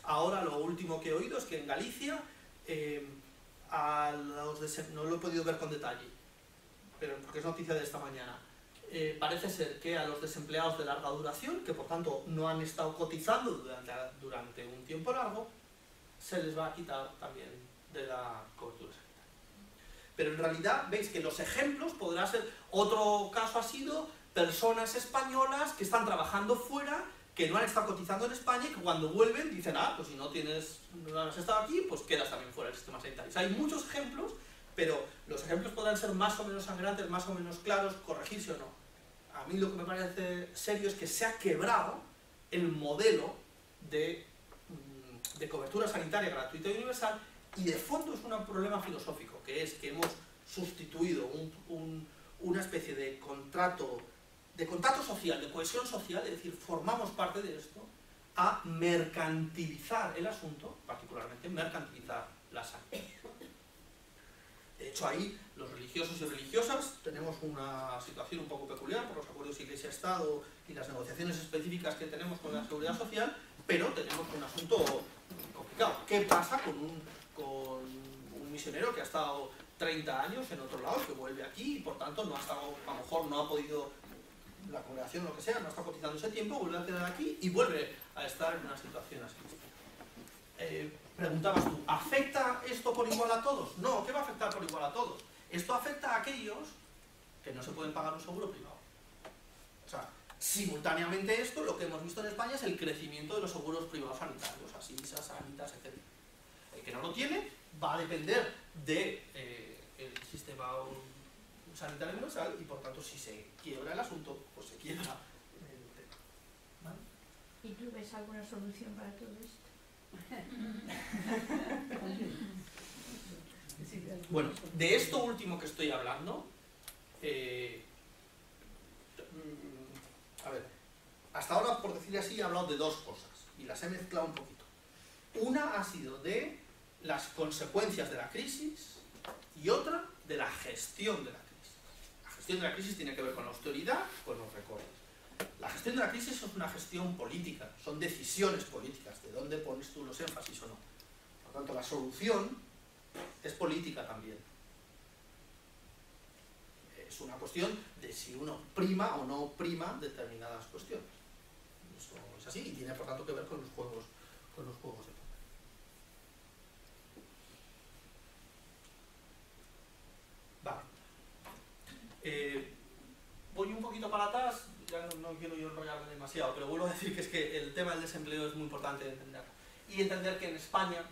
Ahora lo último que he oído es que en Galicia, no lo he podido ver con detalle, pero porque es noticia de esta mañana, parece ser que a los desempleados de larga duración, que por tanto no han estado cotizando durante un tiempo largo, se les va a quitar también de la cobertura sanitaria. Pero en realidad veis que los ejemplos podrá ser, otro caso ha sido personas españolas que están trabajando fuera, que no han estado cotizando en España y que cuando vuelven dicen, pues si no has estado aquí, pues quedas también fuera del sistema sanitario. O sea, hay muchos ejemplos, pero los ejemplos podrán ser más o menos sangrantes, más o menos claros, corregirse o no. A mí lo que me parece serio es que se ha quebrado el modelo de cobertura sanitaria gratuita y universal, y de fondo es un problema filosófico, que es que hemos sustituido una especie de contrato social, de cohesión social, es decir, formamos parte de esto, a mercantilizar el asunto, particularmente mercantilizar la salud. De hecho, ahí los religiosos y religiosas tenemos una situación un poco peculiar por los acuerdos Iglesia-Estado y las negociaciones específicas que tenemos con la Seguridad Social, pero tenemos un asunto complicado. ¿Qué pasa con un misionero que ha estado 30 años en otro lado, que vuelve aquí y por tanto no ha estado, a lo mejor no ha podido, la congregación o lo que sea, no está cotizando ese tiempo, vuelve a quedar aquí y vuelve a estar en una situación así? Preguntabas tú, ¿afecta esto por igual a todos? No, ¿qué va a afectar por igual a todos? Esto afecta a aquellos que no se pueden pagar un seguro privado. O sea, simultáneamente esto, lo que hemos visto en España es el crecimiento de los seguros privados sanitarios, Asisa, Sanitas, etc. El que no lo tiene va a depender del sistema sanitario universal y por tanto si se quiebra el asunto, pues se quiebra el tema. ¿Vale? ¿Y tú ves alguna solución para todo esto? Bueno, de esto último que estoy hablando, a ver, hasta ahora, por decir así, he hablado de dos cosas y las he mezclado un poquito. Una ha sido de las consecuencias de la crisis y otra de la gestión de la crisis. La gestión de la crisis tiene que ver con la austeridad, con los recortes. La gestión de la crisis es una gestión política, son decisiones políticas, de dónde pones tú los énfasis o no. Por tanto, la solución es política también. Es una cuestión de si uno prima o no prima determinadas cuestiones. Eso es así y tiene por tanto que ver con los juegos de poder. Vale. Voy un poquito para atrás, ya no quiero yo enrollarme demasiado, pero vuelvo a decir que es que el tema del desempleo es muy importante de entender. Y entender que en España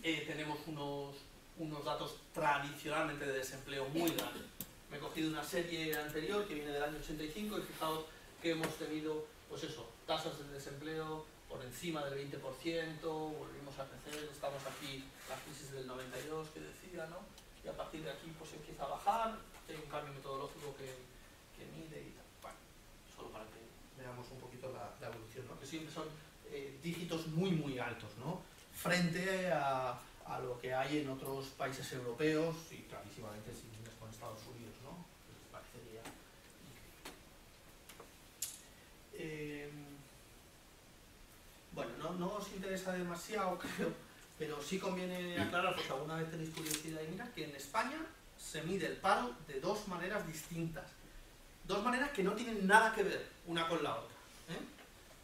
tenemos unos datos tradicionalmente de desempleo muy grandes. Me he cogido una serie anterior que viene del año 85 y fijaos que hemos tenido, pues eso, tasas de desempleo por encima del 20%, volvimos a crecer, estamos aquí, la crisis del 92 que decía, ¿no? Y a partir de aquí pues empieza a bajar, hay un cambio metodológico que mide y tal. Bueno, solo para que veamos un poquito la evolución, ¿no? Que siempre son dígitos muy muy altos, ¿no? Frente a lo que hay en otros países europeos y clarísimamente si vienes con Estados Unidos, ¿no? Pues parecería increíble. Bueno, no os interesa demasiado, creo, pero sí conviene aclarar, porque alguna vez tenéis curiosidad y mira, que en España se mide el paro de dos maneras distintas. Dos maneras que no tienen nada que ver una con la otra, ¿eh?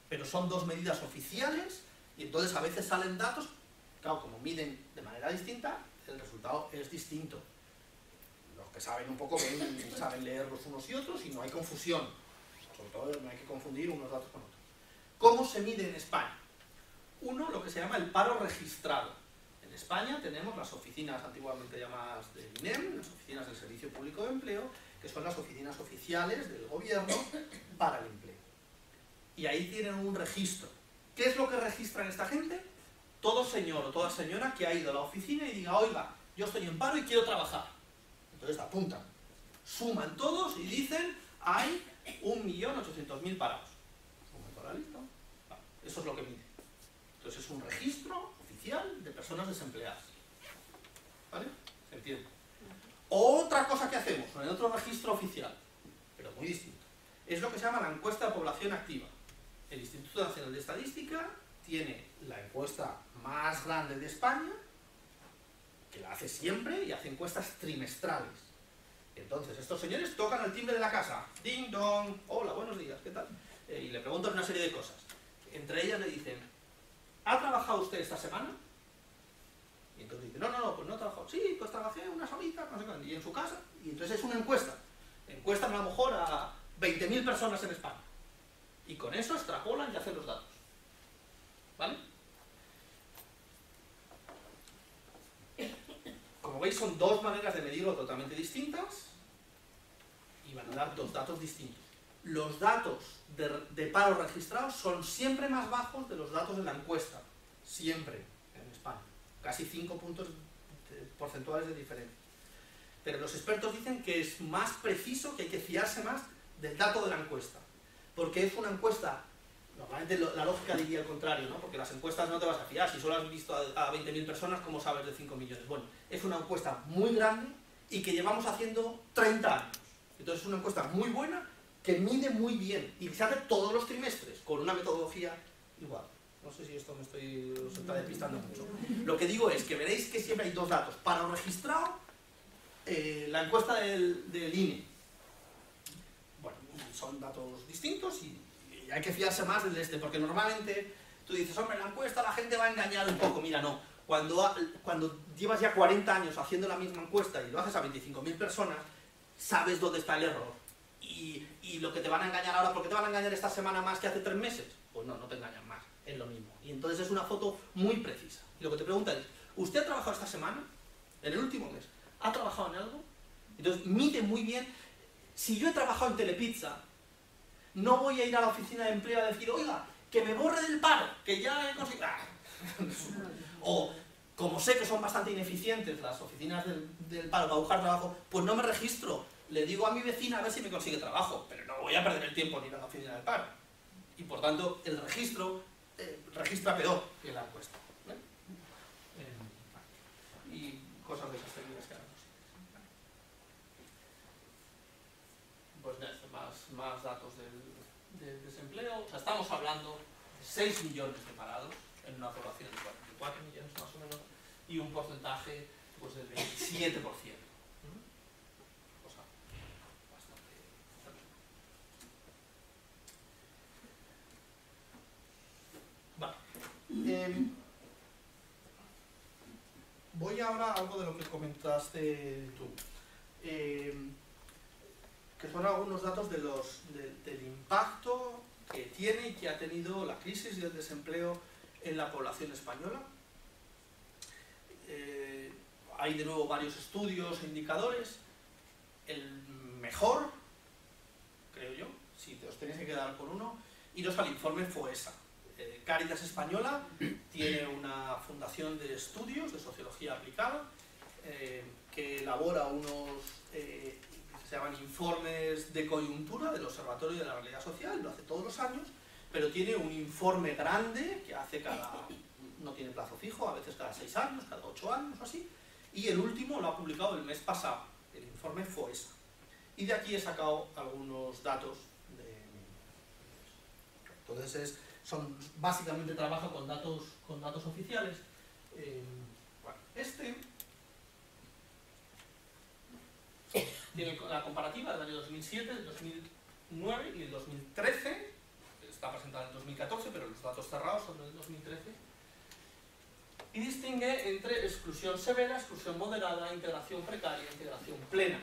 Pero son dos medidas oficiales y entonces a veces salen datos, claro, como miden de manera distinta, el resultado es distinto. Los que saben un poco ven, saben leer los unos y otros y no hay confusión. Sobre todo no hay que confundir unos datos con otros. ¿Cómo se mide en España? Uno, lo que se llama el paro registrado. En España tenemos las oficinas antiguamente llamadas del INEM, las oficinas del Servicio Público de Empleo, que son las oficinas oficiales del gobierno para el empleo. Y ahí tienen un registro. ¿Qué es lo que registran esta gente? Todo señor o toda señora que ha ido a la oficina y diga, oiga, yo estoy en paro y quiero trabajar. Entonces apuntan, suman todos y dicen, hay 1.800.000 parados. Suman toda la lista. Vale, eso es lo que mide. Entonces es un registro oficial de personas desempleadas. ¿Vale? ¿Se entiende? Otra cosa que hacemos con el otro registro oficial, pero muy distinto, es lo que se llama la encuesta de población activa. El Instituto Nacional de Estadística tiene la encuesta más grande de España, que la hace siempre y hace encuestas trimestrales. Entonces estos señores tocan el timbre de la casa, ding dong, hola, buenos días, ¿qué tal? Y le preguntan una serie de cosas. Entre ellas le dicen, ¿ha trabajado usted esta semana? Y entonces dice, no, pues no he trabajado. Sí, pues trabajé unas horitas, no sé cuándo, y en su casa. Y entonces es una encuesta. Encuestan a lo mejor a 20.000 personas en España. Y con eso extrapolan y hacen los datos. ¿Vale? Como veis, son dos maneras de medirlo totalmente distintas y van a dar dos datos distintos. Los datos de paro registrados son siempre más bajos de los datos de la encuesta. Siempre en España. Casi 5 puntos porcentuales de diferencia. Pero los expertos dicen que es más preciso, que hay que fiarse más del dato de la encuesta. Porque es una encuesta, normalmente la lógica diría el contrario, ¿no? Porque las encuestas no te vas a fiar. Si solo has visto a 20.000 personas, ¿cómo sabes de 5 millones? Bueno, es una encuesta muy grande y que llevamos haciendo 30 años. Entonces es una encuesta muy buena que mide muy bien y se hace todos los trimestres con una metodología igual. No sé si esto os está despistando mucho. Lo que digo es que veréis que siempre hay dos datos. Paro registrado, la encuesta del INE. Bueno, son datos distintos y hay que fiarse más del este, porque normalmente tú dices, hombre, la encuesta la gente va a engañar un poco. Mira, no. Cuando llevas ya 40 años haciendo la misma encuesta y lo haces a 25.000 personas, sabes dónde está el error. Y lo que te van a engañar ahora, ¿por qué te van a engañar esta semana más que hace 3 meses? Pues no te engañan más, es lo mismo. Y entonces es una foto muy precisa. Y lo que te preguntan es, ¿usted ha trabajado esta semana? ¿En el último mes? ¿Ha trabajado en algo? Entonces mide muy bien. Si yo he trabajado en Telepizza, no voy a ir a la oficina de empleo a decir, oiga, que me borre del paro, que ya he conseguido... O, como sé que son bastante ineficientes las oficinas del paro para buscar trabajo, pues no me registro. Le digo a mi vecina a ver si me consigue trabajo, pero no voy a perder el tiempo ni ir a la oficina del paro. Y por tanto, el registro registra peor que la encuesta. Y cosas de esas técnicas que haremos. Pues más datos del desempleo. O sea, estamos hablando de 6 millones de parados en una población de 44 millones más o menos y un porcentaje pues, del 27%. Cosa bastante. Vale. Voy ahora a algo de lo que comentaste tú. Que son algunos datos del impacto que tiene y que ha tenido la crisis y el desempleo en la población española. Hay de nuevo varios estudios e indicadores. El mejor, creo yo, si os tenéis que quedar con uno, iros al informe FOESA. Cáritas Española tiene una fundación de estudios de sociología aplicada que elabora unos se llaman informes de coyuntura del Observatorio de la Realidad Social, lo hace todos los años, pero tiene un informe grande que hace no tiene plazo fijo, a veces cada 6 años, cada 8 años o así, y el último lo ha publicado el mes pasado, el informe FOESA. Y de aquí he sacado algunos datos entonces básicamente trabaja con datos oficiales. Bueno, este tiene la comparativa del año 2007, el 2009 y el 2013. Está presentada en 2014, pero los datos cerrados son del 2013. Y distingue entre exclusión severa, exclusión moderada, integración precaria, integración plena.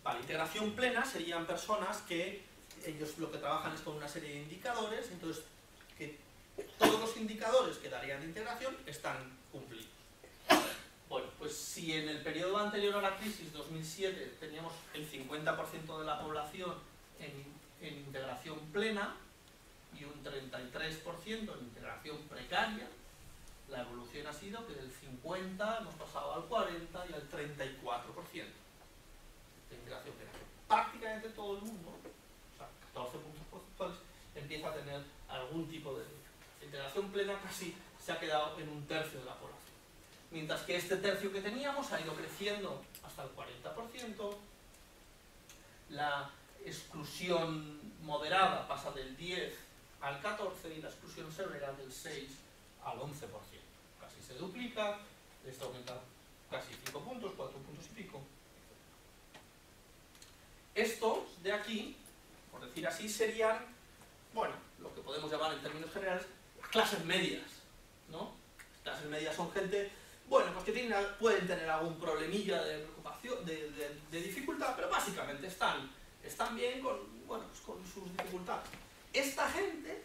Vale, integración plena serían personas que ellos lo que trabajan es con una serie de indicadores, entonces que todos los indicadores que darían de integración están cumplidos. Bueno, pues si en el periodo anterior a la crisis, 2007, teníamos el 50% de la población en integración plena y un 33% en integración precaria, la evolución ha sido que del 50 hemos pasado al 40 y al 34% de integración plena. Prácticamente todo el mundo, o sea, 14 puntos porcentuales, empieza a tener algún tipo de integración plena, casi se ha quedado en un tercio de la población. Mientras que este tercio que teníamos ha ido creciendo hasta el 40%, la exclusión moderada pasa del 10 al 14 y la exclusión severa del 6 al 11%. Casi se duplica, esto aumenta casi 5 puntos, 4 puntos y pico. Estos de aquí, por decir así, serían, bueno, lo que podemos llamar en términos generales, clases medias, ¿no? Clases medias son gente, bueno, pues que pueden tener algún problemilla de preocupación, de dificultad, pero básicamente están bien con, bueno, pues con sus dificultades. Esta gente,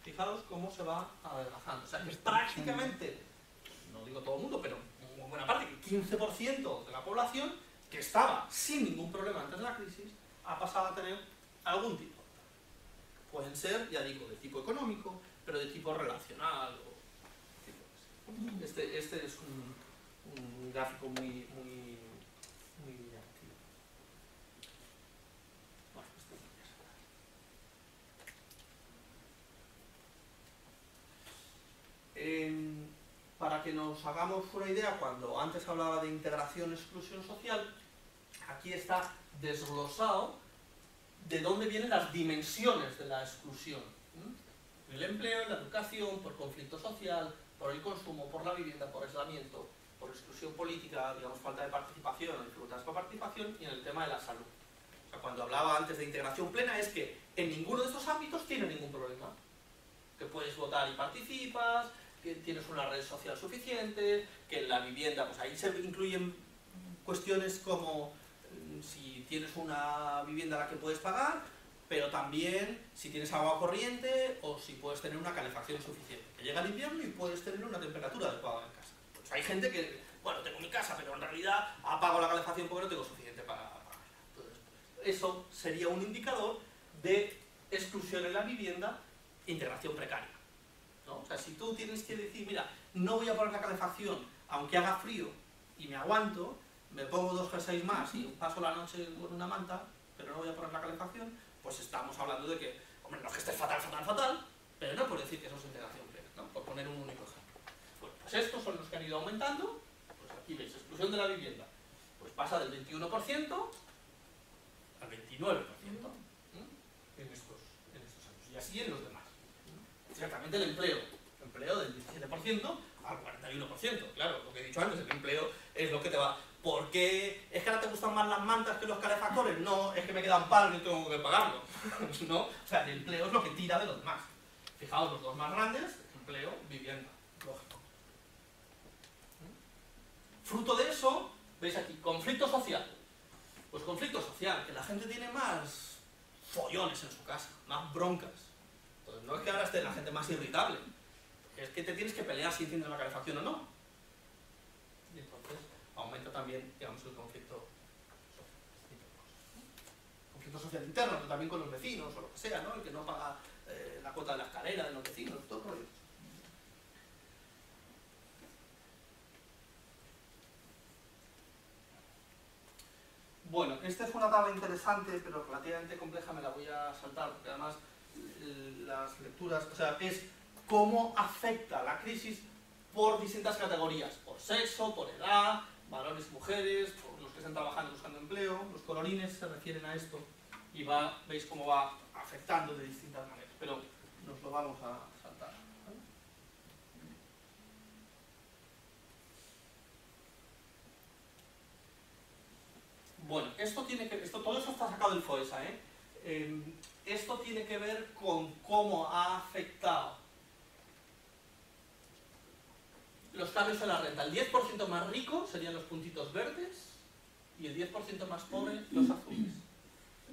fijaos cómo se va adelgazando. O sea, que prácticamente, no digo todo el mundo, pero una buena parte, el 15% de la población que estaba sin ningún problema antes de la crisis, ha pasado a tener algún tipo. Pueden ser, ya digo, de tipo económico, pero de tipo relacional. Este es un gráfico muy llamativo. Bueno, para que nos hagamos una idea, cuando antes hablaba de integración, exclusión social, aquí está desglosado de dónde vienen las dimensiones de la exclusión. El empleo, la educación, por conflicto social, por el consumo, por la vivienda, por aislamiento, por exclusión política, digamos, falta de participación, dificultades para participación, y en el tema de la salud. O sea, cuando hablaba antes de integración plena es que en ninguno de estos ámbitos tiene ningún problema. Que puedes votar y participas, que tienes una red social suficiente, que en la vivienda, pues ahí se incluyen cuestiones como si tienes una vivienda a la que puedes pagar, pero también si tienes agua corriente o si puedes tener una calefacción suficiente. Que llega el invierno y puedes tener una temperatura adecuada en casa. Pues hay gente que, bueno, tengo mi casa, pero en realidad apago la calefacción porque no tengo suficiente para pagarla. Entonces, eso sería un indicador de exclusión en la vivienda, integración precaria, ¿no? O sea, si tú tienes que decir, mira, no voy a poner la calefacción aunque haga frío y me aguanto, me pongo 2 jerseys más y paso la noche con una manta, pero no voy a poner la calefacción, pues estamos hablando de que, hombre, no es que esté fatal, pero no por decir que eso es integración plena, ¿no? Por poner un único ejemplo. Bueno, pues estos son los que han ido aumentando. Pues aquí veis, exclusión de la vivienda, pues pasa del 21% al 29%, en estos años, y así en los demás. Ciertamente el empleo del 17% al 41%, claro, lo que he dicho antes, el empleo es lo que te va. ¿Por qué? ¿Es que ahora te gustan más las mantas que los calefactores? No, es que me quedan palos y tengo que pagarlo. ¿No? O sea, el empleo es lo que tira de los demás. Fijaos, los dos más grandes, empleo, vivienda. Lógico. Fruto de eso, veis aquí, conflicto social. Pues conflicto social, que la gente tiene más follones en su casa, más broncas. Entonces no es que ahora esté la gente más irritable, es que te tienes que pelear si enciendes la calefacción o no. Y entonces aumenta también, digamos, el conflicto social interno, pero también con los vecinos o lo que sea, ¿no? El que no paga la cuota de la escalera de los vecinos, todo el rollo. Bueno, esta es una tabla interesante, pero relativamente compleja, me la voy a saltar, porque además las lecturas, o sea, es cómo afecta la crisis por distintas categorías, por sexo, por edad, varones y mujeres, por los que están trabajando buscando empleo. Los colorines se refieren a esto y veis cómo va afectando de distintas maneras, pero nos lo vamos a saltar, ¿vale? Bueno, todo eso está sacado del FOESA, ¿eh? Esto tiene que ver con cómo ha afectado los cambios en la renta. El 10% más rico serían los puntitos verdes y el 10% más pobre los azules.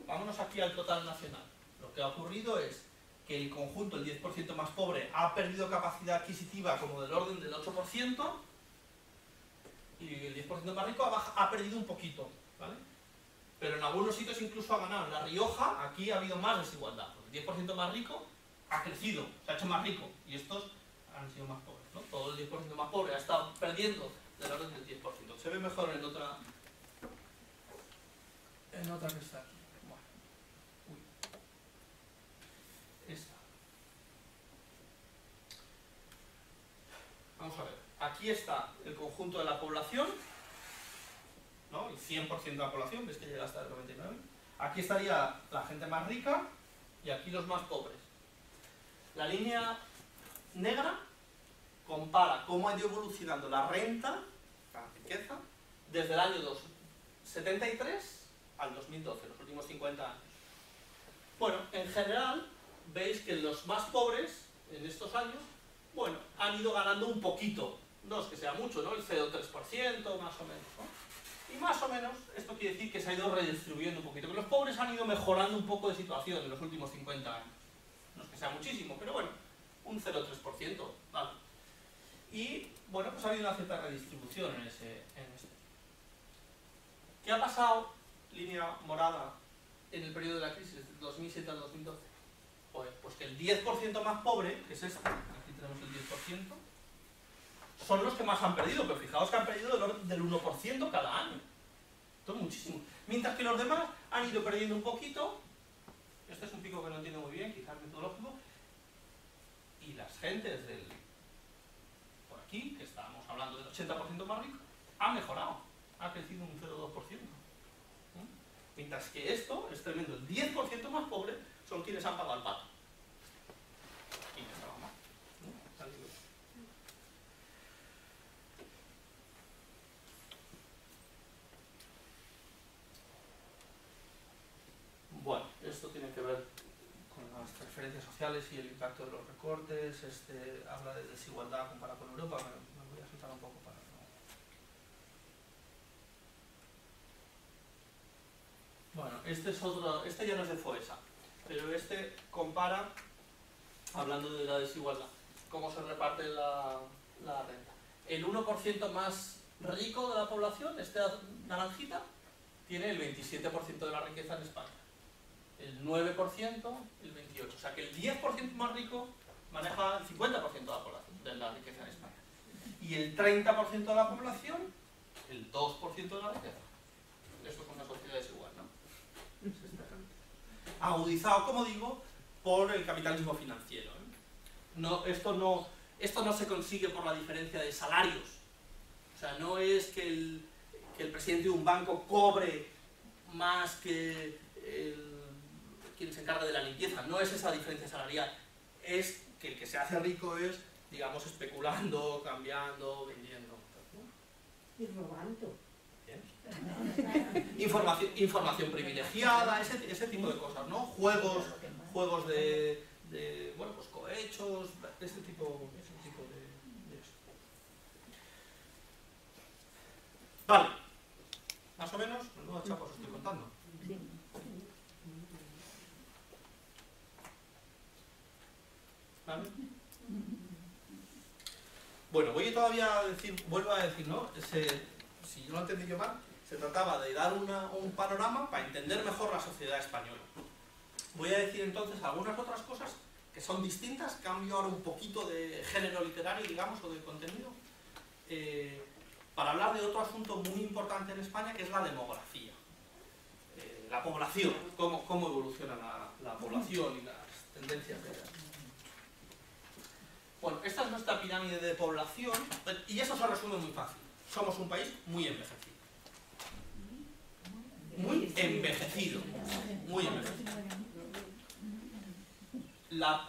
Vámonos aquí al total nacional. Lo que ha ocurrido es que el conjunto, el 10% más pobre, ha perdido capacidad adquisitiva como del orden del 8% y el 10% más rico ha perdido un poquito, ¿vale? Pero en algunos sitios incluso ha ganado. En La Rioja, aquí ha habido más desigualdad. El 10% más rico ha crecido, se ha hecho más rico, y estos han sido más pobres, ¿no? Todo el 10% más pobre ha estado perdiendo del orden del 10%. Se ve mejor en otra que está aquí. Bueno. Uy. Esta. Vamos a ver. Aquí está el conjunto de la población, ¿no? El 100% de la población, ves que llega hasta el 99%. Aquí estaría la gente más rica y aquí los más pobres. La línea negra compara cómo ha ido evolucionando la renta, la riqueza, desde el año 73 al 2012, los últimos 50 años. Bueno, en general, veis que los más pobres, en estos años, bueno, han ido ganando un poquito. No es que sea mucho, ¿no? El 0,3%, más o menos, ¿no? Y más o menos, esto quiere decir que se ha ido redistribuyendo un poquito, que los pobres han ido mejorando un poco de situación en los últimos 50 años. No es que sea muchísimo, pero bueno, un 0,3%, ¿vale? Y, bueno, pues ha habido una cierta redistribución en este. ¿Qué ha pasado, línea morada, en el periodo de la crisis, del 2007 al 2012? Pues que el 10% más pobre, que es este, aquí tenemos el 10%, son los que más han perdido, pero fijaos que han perdido del 1% cada año. Esto es muchísimo. Mientras que los demás han ido perdiendo un poquito. Este es un pico que no entiendo muy bien, quizás metodológico. Y las gentes por aquí, que estábamos hablando del 80% más rico, ha mejorado, ha crecido un 0,2%. Mientras que esto es tremendo, el 10% más pobre son quienes han pagado el pato. Y no estaba mal. Bueno, esto tiene que ver con las transferencias sociales y el impacto de los recortes. Habla de desigualdad comparada con Europa. Me voy a soltar un poco para no. Bueno, este ya no es de FOESA, pero este compara, hablando de la desigualdad, cómo se reparte la renta. El 1% más rico de la población, naranjita, tiene el 27% de la riqueza en España. El 9%, el 28%. O sea que el 10% más rico maneja el 50% de la riqueza en España. Y el 30% de la población, el 2% de la riqueza. Eso es una sociedad desigual, ¿no? Agudizado, como digo, por el capitalismo financiero, ¿eh? Esto no se consigue por la diferencia de salarios. O sea, no es que el presidente de un banco cobre más que quien se encarga de la limpieza. No es esa diferencia salarial. Es que el que se hace rico es, digamos, especulando, cambiando, vendiendo. Y robando. Información privilegiada, ese tipo de cosas, ¿no? Juegos de bueno, pues cohechos, ese tipo de eso. Vale. Más o menos, menuda chapa os estoy contando. ¿Vale? Bueno, vuelvo a decir, ¿no? Si yo lo entendí yo mal, se trataba de dar un panorama para entender mejor la sociedad española. Voy a decir entonces algunas otras cosas que son distintas, cambio ahora un poquito de género literario, digamos, o de contenido, para hablar de otro asunto muy importante en España, que es la demografía. La población, cómo evoluciona la población y las tendencias de ella. Bueno, esta es nuestra pirámide de población, y eso se resume muy fácil. Somos un país muy envejecido. Muy envejecido. Muy envejecido.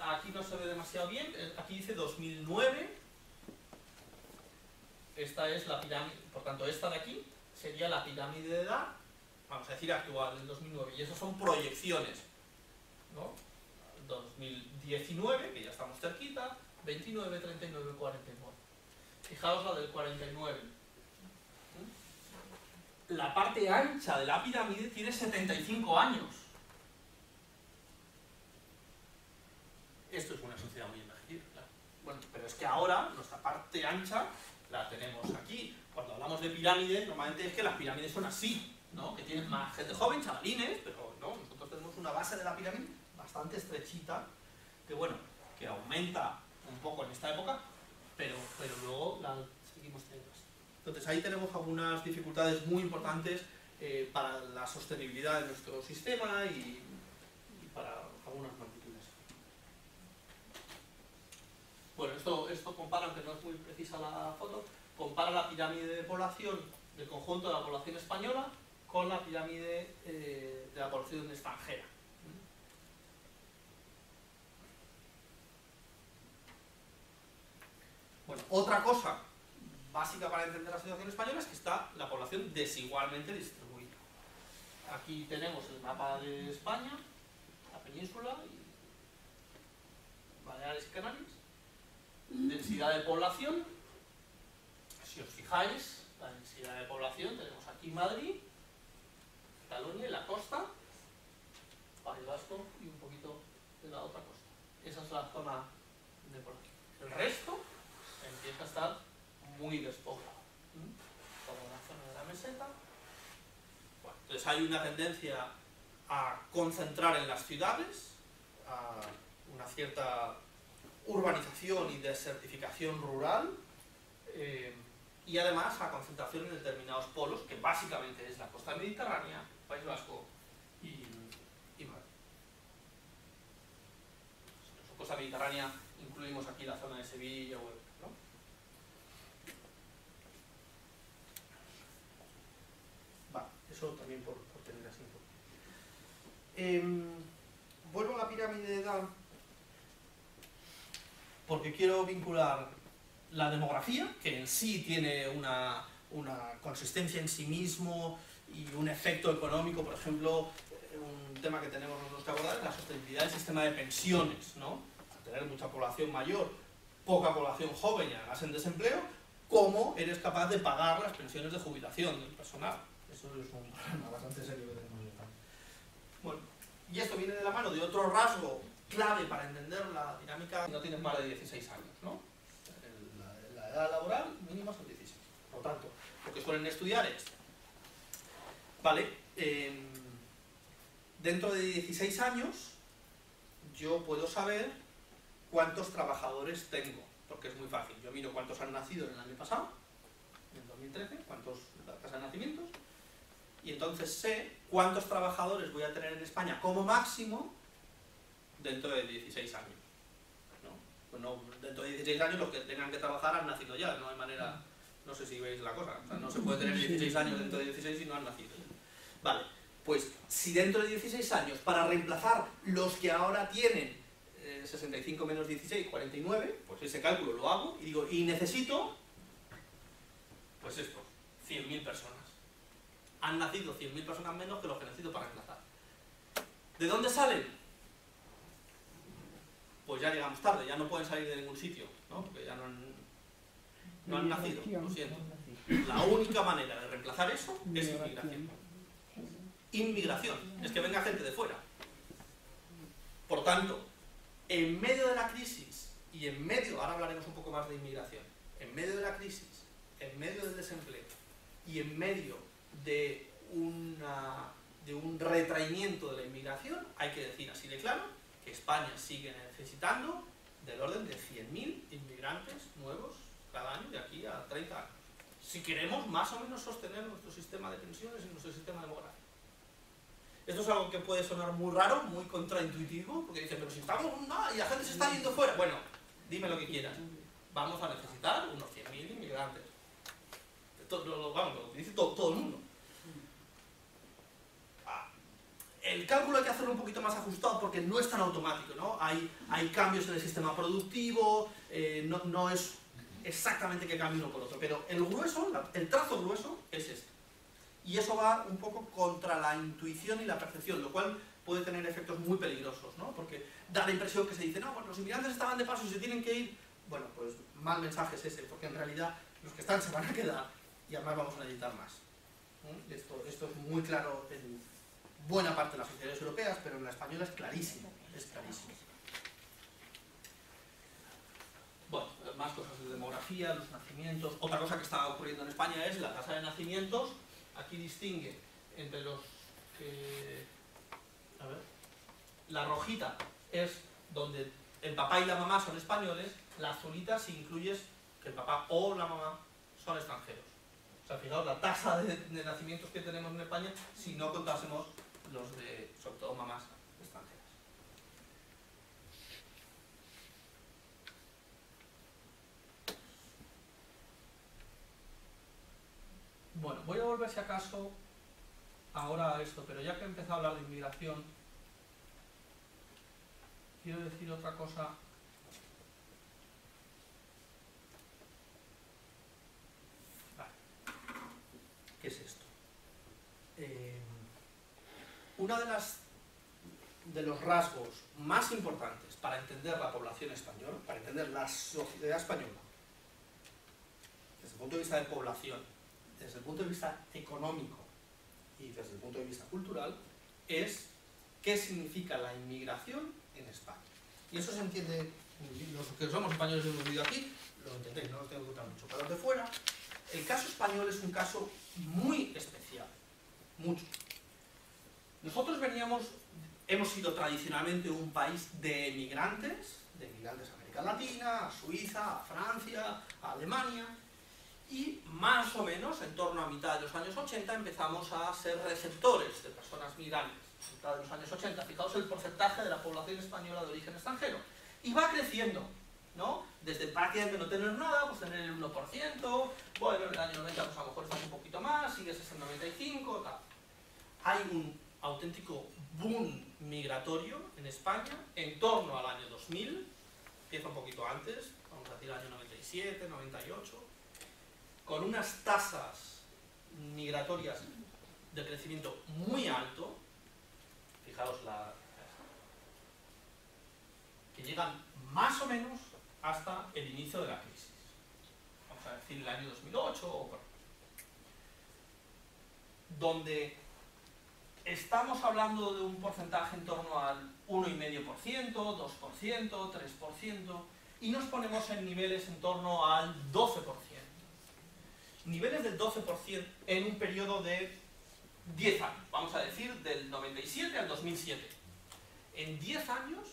Aquí no se ve demasiado bien, aquí dice 2009. Esta es la pirámide, por tanto esta de aquí sería la pirámide de edad vamos a decir actual, del 2009, y eso son proyecciones, ¿no? 2019, que ya estamos cerquita, 29, 39, 49. Fijaos la del 49. La parte ancha de la pirámide tiene 75 años. Esto es una sociedad muy envejecida, claro. Bueno, pero es que ahora nuestra parte ancha la tenemos aquí. Cuando hablamos de pirámides, normalmente es que las pirámides son así, ¿no? Que tienen más gente joven, chavalines, pero no, nosotros tenemos una base de la pirámide bastante estrechita, que bueno, que aumenta un poco en esta época, pero luego la seguimos teniendo así. Entonces ahí tenemos algunas dificultades muy importantes para la sostenibilidad de nuestro sistema y para algunas magnitudes. Bueno, esto compara, aunque no es muy precisa la foto, compara la pirámide de población del conjunto de la población española con la pirámide de la población extranjera. Bueno, otra cosa básica para entender la situación española es que está la población desigualmente distribuida. Aquí tenemos el mapa de España, la península, y Baleares y Canarias. Densidad de población, si os fijáis, la densidad de población tenemos aquí Madrid, Cataluña y la costa, País Vasco y un poquito de la otra costa. Esa es la zona de población. El resto empieza a estar muy despoblado. Toda la zona de la meseta. Bueno, entonces hay una tendencia a concentrar en las ciudades, a una cierta urbanización y desertificación rural, y además a concentración en determinados polos, que básicamente es la costa mediterránea, País Vasco y Madrid. En costa mediterránea incluimos aquí la zona de Sevilla, ¿no? Vale, eso también por tener así un poco. Vuelvo a la pirámide de edad, porque quiero vincular la demografía, que en sí tiene una consistencia en sí mismo y un efecto económico, por ejemplo, un tema que tenemos nosotros que abordar es la sostenibilidad del sistema de pensiones, ¿no? Al tener mucha población mayor, poca población joven y además en desempleo, ¿cómo eres capaz de pagar las pensiones de jubilación del personal? Eso es un problema bastante serio que tenemos en España. Bueno, y esto viene de la mano de otro rasgo clave para entender la dinámica. No tienes más de 16 años, ¿no? La edad laboral mínima son 16. Por tanto, lo que suelen estudiar es, vale, dentro de 16 años yo puedo saber cuántos trabajadores tengo, porque es muy fácil. Yo miro cuántos han nacido en el año pasado, en 2013, cuántos la tasa de nacimientos, y entonces sé cuántos trabajadores voy a tener en España como máximo dentro de 16 años. ¿No? Pues no, dentro de 16 años los que tengan que trabajar han nacido ya, no hay manera, no sé si veis la cosa, o sea, no se puede tener 16 años dentro de 16 si no han nacido. Vale, pues si dentro de 16 años, para reemplazar los que ahora tienen 65 menos 16, 49, pues ese cálculo lo hago y digo, y necesito, pues esto, 100.000 personas. Han nacido 100.000 personas menos que los que necesito para reemplazar. ¿De dónde salen? Pues ya llegamos tarde, ya no pueden salir de ningún sitio, ¿no? Porque ya no han nacido, lo siento. La única manera de reemplazar eso es inmigración. Inmigración, es que venga gente de fuera. Por tanto, en medio de la crisis y en medio, ahora hablaremos un poco más de inmigración, en medio de la crisis, en medio del desempleo y en medio de un retraimiento de la inmigración, hay que decir así de claro que España sigue necesitando del orden de 100.000 inmigrantes nuevos cada año de aquí a 30 años. Si queremos más o menos sostener nuestro sistema de pensiones y nuestro sistema demográfico. Esto es algo que puede sonar muy raro, muy contraintuitivo, porque dicen, pero si estamos y la gente se está yendo fuera. Bueno, dime lo que quieras. Vamos a necesitar unos 100.000 inmigrantes. Vamos, lo dice todo el mundo. El cálculo hay que hacerlo un poquito más ajustado porque no es tan automático, ¿no? Hay cambios en el sistema productivo, no es exactamente que cambie uno por otro, pero el grueso, el trazo grueso es este. y eso va un poco contra la intuición y la percepción, lo cual puede tener efectos muy peligrosos, ¿no? Porque da la impresión que se dice, no, pues los inmigrantes estaban de paso y se tienen que ir. Bueno, pues mal mensaje es ese, porque en realidad los que están se van a quedar y además vamos a necesitar más. Esto es muy claro en buena parte de las sociedades europeas, pero en la española es clarísimo, es clarísimo. Bueno, más cosas de demografía, los nacimientos. Otra cosa que está ocurriendo en España es la tasa de nacimientos. Aquí distingue entre los que... A ver. La rojita es donde el papá y la mamá son españoles. La azulita si incluyes que el papá o la mamá son extranjeros. O sea, fijaos la tasa de nacimientos que tenemos en España si no contásemos los de, sobre todo, mamás extranjeras. Bueno, voy a volver si acaso ahora a esto, pero ya que he empezado a hablar de inmigración, quiero decir otra cosa. Vale. ¿Qué es esto? Una de los rasgos más importantes para entender la población española, para entender la sociedad española, desde el punto de vista de población, desde el punto de vista económico y desde el punto de vista cultural, es qué significa la inmigración en España. Y eso se entiende, los que somos españoles y hemos vivido aquí, lo entendéis, no os tengo que contar mucho. Para los de fuera, el caso español es un caso muy especial, mucho. Nosotros hemos sido tradicionalmente un país de emigrantes a América Latina, a Suiza, a Francia, a Alemania, y más o menos, en torno a mitad de los años 80, empezamos a ser receptores de personas migrantes. A mitad de los años 80, fijaos el porcentaje de la población española de origen extranjero. Y va creciendo, ¿no? Desde prácticamente no tener nada, pues tener el 1%, bueno, en el año 90 pues a lo mejor estás un poquito más, sigues en el 95%, tal. Hay un auténtico boom migratorio en España en torno al año 2000, empieza un poquito antes, vamos a decir el año 97, 98, con unas tasas migratorias de crecimiento muy alto, fijaos que llegan más o menos hasta el inicio de la crisis, vamos a decir el año 2008 o por ahí, donde estamos hablando de un porcentaje en torno al 1,5%, 2%, 3%, y nos ponemos en niveles en torno al 12%. Niveles del 12% en un periodo de 10 años, vamos a decir del 97 al 2007. En 10 años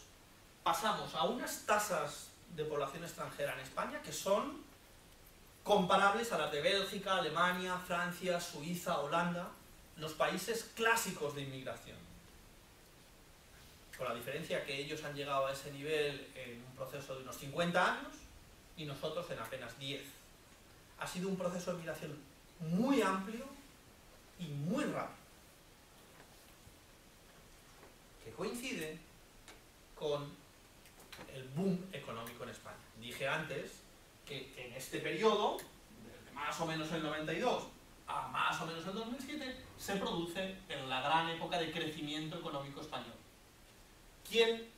pasamos a unas tasas de población extranjera en España que son comparables a las de Bélgica, Alemania, Francia, Suiza, Holanda, los países clásicos de inmigración. Con la diferencia que ellos han llegado a ese nivel en un proceso de unos 50 años y nosotros en apenas 10. Ha sido un proceso de migración muy amplio y muy rápido, que coincide con el boom económico en España. Dije antes que en este periodo, desde más o menos el 92 a más o menos el 2007, se produce en la gran época de crecimiento económico español. ¿Quién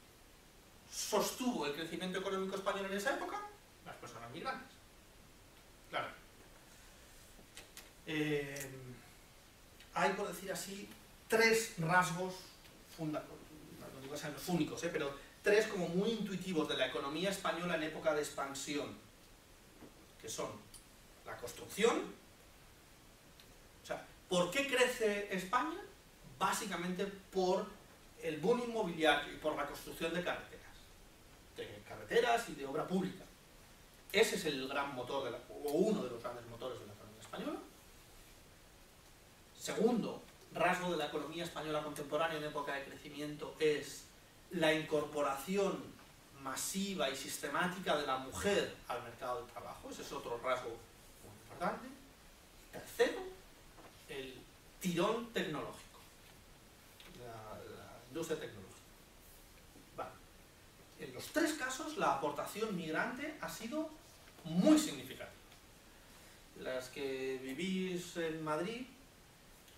sostuvo el crecimiento económico español en esa época? Las personas migrantes. Claro. Hay, por decir así, tres rasgos fundamentales, no digo que sean los únicos, pero tres como muy intuitivos de la economía española en época de expansión, que son la construcción. O sea, ¿por qué crece España? Básicamente por el boom inmobiliario y por la construcción de carreteras y de obra pública. Ese es el gran motor, o uno de los grandes motores de la economía española. Segundo rasgo de la economía española contemporánea en época de crecimiento es la incorporación masiva y sistemática de la mujer al mercado del trabajo. Ese es otro rasgo muy importante. Tercero, el tirón tecnológico, la industria tecnológica. Vale. En los tres casos la aportación migrante ha sido muy significativa. Las que vivís en Madrid,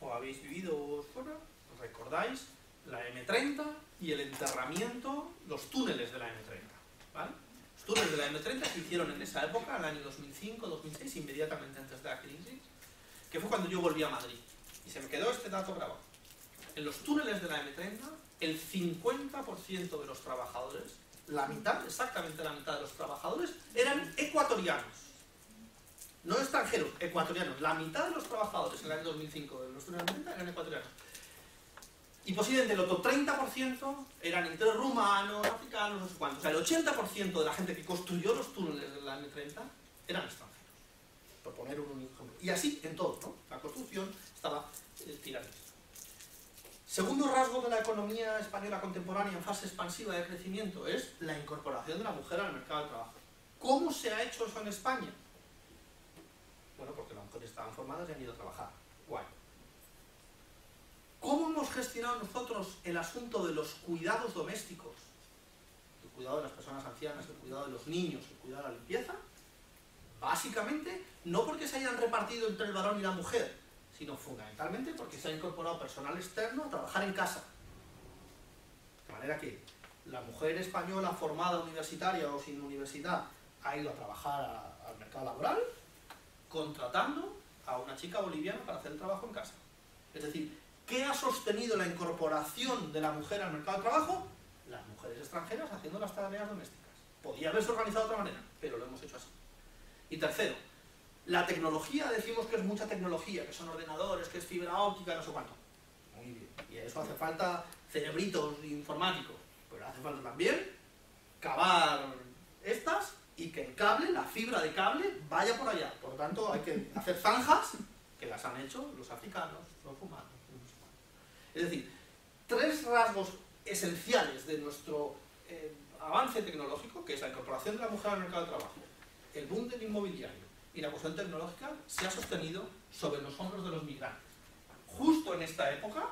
o habéis vivido fuera, recordáis la M30 y el enterramiento, los túneles de la M30, ¿vale? Los túneles de la M30 se hicieron en esa época, en el año 2005-2006, inmediatamente antes de la crisis, que fue cuando yo volví a Madrid. Y se me quedó este dato grabado. En los túneles de la M30, el 50% de los trabajadores, la mitad, exactamente la mitad de los trabajadores, eran ecuatorianos. No extranjeros, ecuatorianos. La mitad de los trabajadores en el año 2005 de los túneles de la M30 eran ecuatorianos. Y posiblemente el otro 30% eran entre rumanos, africanos, no sé cuántos. O sea, el 80% de la gente que construyó los túneles de la M30 eran extranjeros. Por poner un único ejemplo. Y así en todo, ¿no? La construcción estaba tirando. Segundo rasgo de la economía española contemporánea en fase expansiva de crecimiento es la incorporación de la mujer al mercado de trabajo. ¿Cómo se ha hecho eso en España? Bueno, porque las mujeres estaban formadas y han ido a trabajar. Guay. ¿Cómo hemos gestionado nosotros el asunto de los cuidados domésticos? El cuidado de las personas ancianas, el cuidado de los niños, el cuidado de la limpieza. Básicamente, no porque se hayan repartido entre el varón y la mujer, sino fundamentalmente porque se ha incorporado personal externo a trabajar en casa. De manera que la mujer española formada universitaria o sin universidad ha ido a trabajar al mercado laboral, contratando a una chica boliviana para hacer el trabajo en casa. Es decir, ¿qué ha sostenido la incorporación de la mujer al mercado de trabajo? Las mujeres extranjeras haciendo las tareas domésticas. Podía haberse organizado de otra manera, pero lo hemos hecho así. Y tercero, la tecnología, decimos que es mucha tecnología, que son ordenadores, que es fibra óptica, no sé cuánto. Muy bien. Y a eso hace falta cerebritos informáticos. Pero hace falta también cavar estas y que el cable, la fibra de cable, vaya por allá. Por lo tanto, hay que hacer zanjas que las han hecho los africanos, los rumanos. Es decir, tres rasgos esenciales de nuestro avance tecnológico, que es la incorporación de la mujer al mercado de trabajo, el boom del inmobiliario y la cuestión tecnológica, se ha sostenido sobre los hombros de los migrantes. Justo en esta época,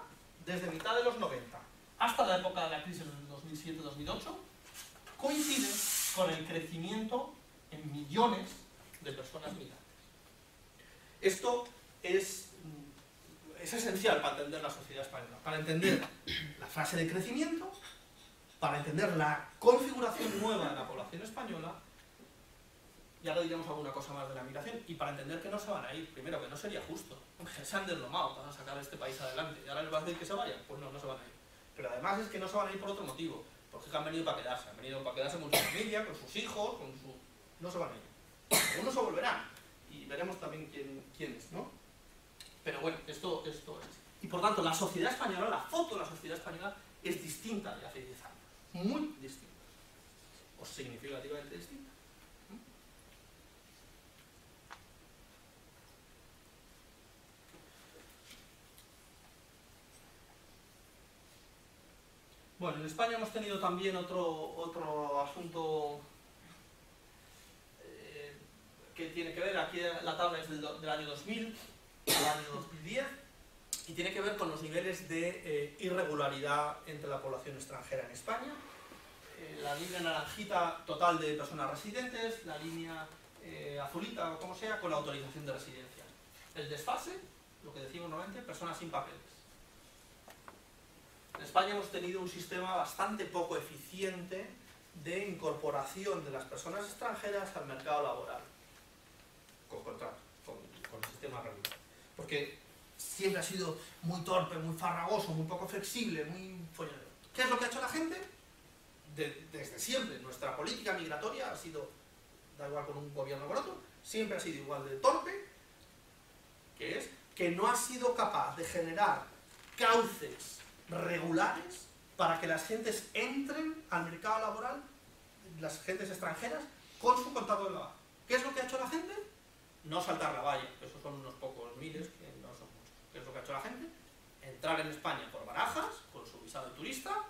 desde mitad de los 90 hasta la época de la crisis del 2007-2008, coincide con el crecimiento en millones de personas migrantes. Esto es esencial para entender la sociedad española, para entender la fase de crecimiento, para entender la configuración nueva de la población española. Ya lo diremos alguna cosa más de la migración, y para entender que no se van a ir. Primero, que no sería justo, que se han desnomado para sacar este país adelante, y ahora les va a decir que se vayan. Pues no, no se van a ir. Pero además es que no se van a ir por otro motivo, porque han venido para quedarse, con su familia, con sus hijos, no se van a ir. Algunos se volverán, y veremos también quiénes, ¿no? Pero bueno, esto es. Y por tanto, la sociedad española, la foto de la sociedad española es distinta de hace 10 años, muy distinta, o significativamente distinta. Bueno, en España hemos tenido también otro asunto que tiene que ver, aquí la tabla es del año 2000 al año 2010, y tiene que ver con los niveles de irregularidad entre la población extranjera en España. La línea naranjita, total de personas residentes, la línea azulita o como sea, con la autorización de residencia. El desfase, lo que decimos normalmente, personas sin papeles. En España hemos tenido un sistema bastante poco eficiente de incorporación de las personas extranjeras al mercado laboral, con contrato, con el sistema regular. Porque siempre ha sido muy torpe, muy farragoso, muy poco flexible, muy follonero. ¿Qué es lo que ha hecho la gente? Desde siempre, nuestra política migratoria ha sido, da igual con un gobierno o con otro, siempre ha sido igual de torpe, que es que no ha sido capaz de generar cauces regulares para que las gentes entren al mercado laboral, las gentes extranjeras, con su contrato de trabajo. ¿Qué es lo que ha hecho la gente? No saltar la valla, esos son unos pocos miles, que no son muchos. ¿Qué es lo que ha hecho la gente? Entrar en España por Barajas, con su visado de turista,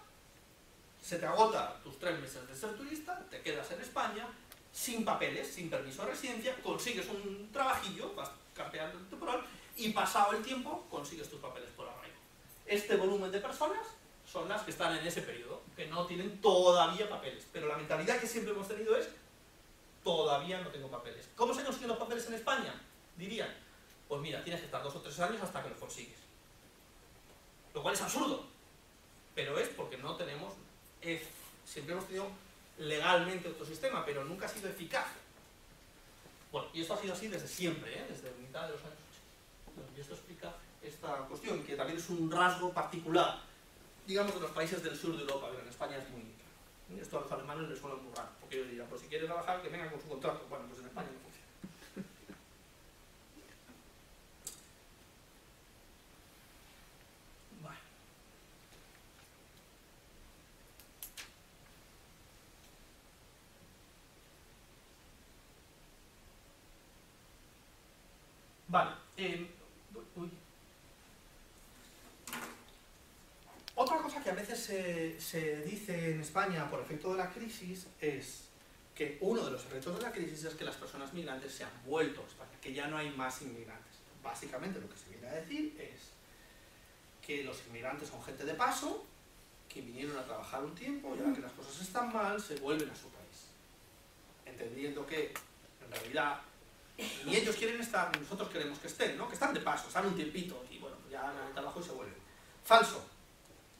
se te agota tus 3 meses de ser turista, te quedas en España, sin papeles, sin permiso de residencia, consigues un trabajillo, vas carteando el temporal, y pasado el tiempo, consigues tus papeles por arraigo. Este volumen de personas son las que están en ese periodo, que no tienen todavía papeles. Pero la mentalidad que siempre hemos tenido es, todavía no tengo papeles. ¿Cómo se consiguen los papeles en España? Dirían, pues mira, tienes que estar 2 o 3 años hasta que los consigues. cual es absurdo, pero es porque no tenemos, siempre hemos tenido legalmente otro sistema, pero nunca ha sido eficaz. Bueno, y esto ha sido así desde siempre, desde la mitad de los años 80. Y esto explica esta cuestión, que también es un rasgo particular, digamos, de los países del sur de Europa, pero en España es muy claro. Esto a los alemanes les suena muy raro, porque ellos dirán, pues si quiere trabajar, que venga con su contrato. Bueno, pues en España no funciona. Vale. Vale. Uy. Otra cosa que a veces se dice en España por efecto de la crisis es que uno de los efectos de la crisis es que las personas migrantes se han vuelto a España, que ya no hay más inmigrantes. Básicamente lo que se viene a decir es que los inmigrantes son gente de paso, que vinieron a trabajar un tiempo y ahora que las cosas están mal, se vuelven a su país. Entendiendo que, en realidad, ni ellos quieren estar, ni nosotros queremos que estén, ¿no? Que están de paso, están un tiempito y bueno, ya hagan el trabajo y se vuelven. Falso.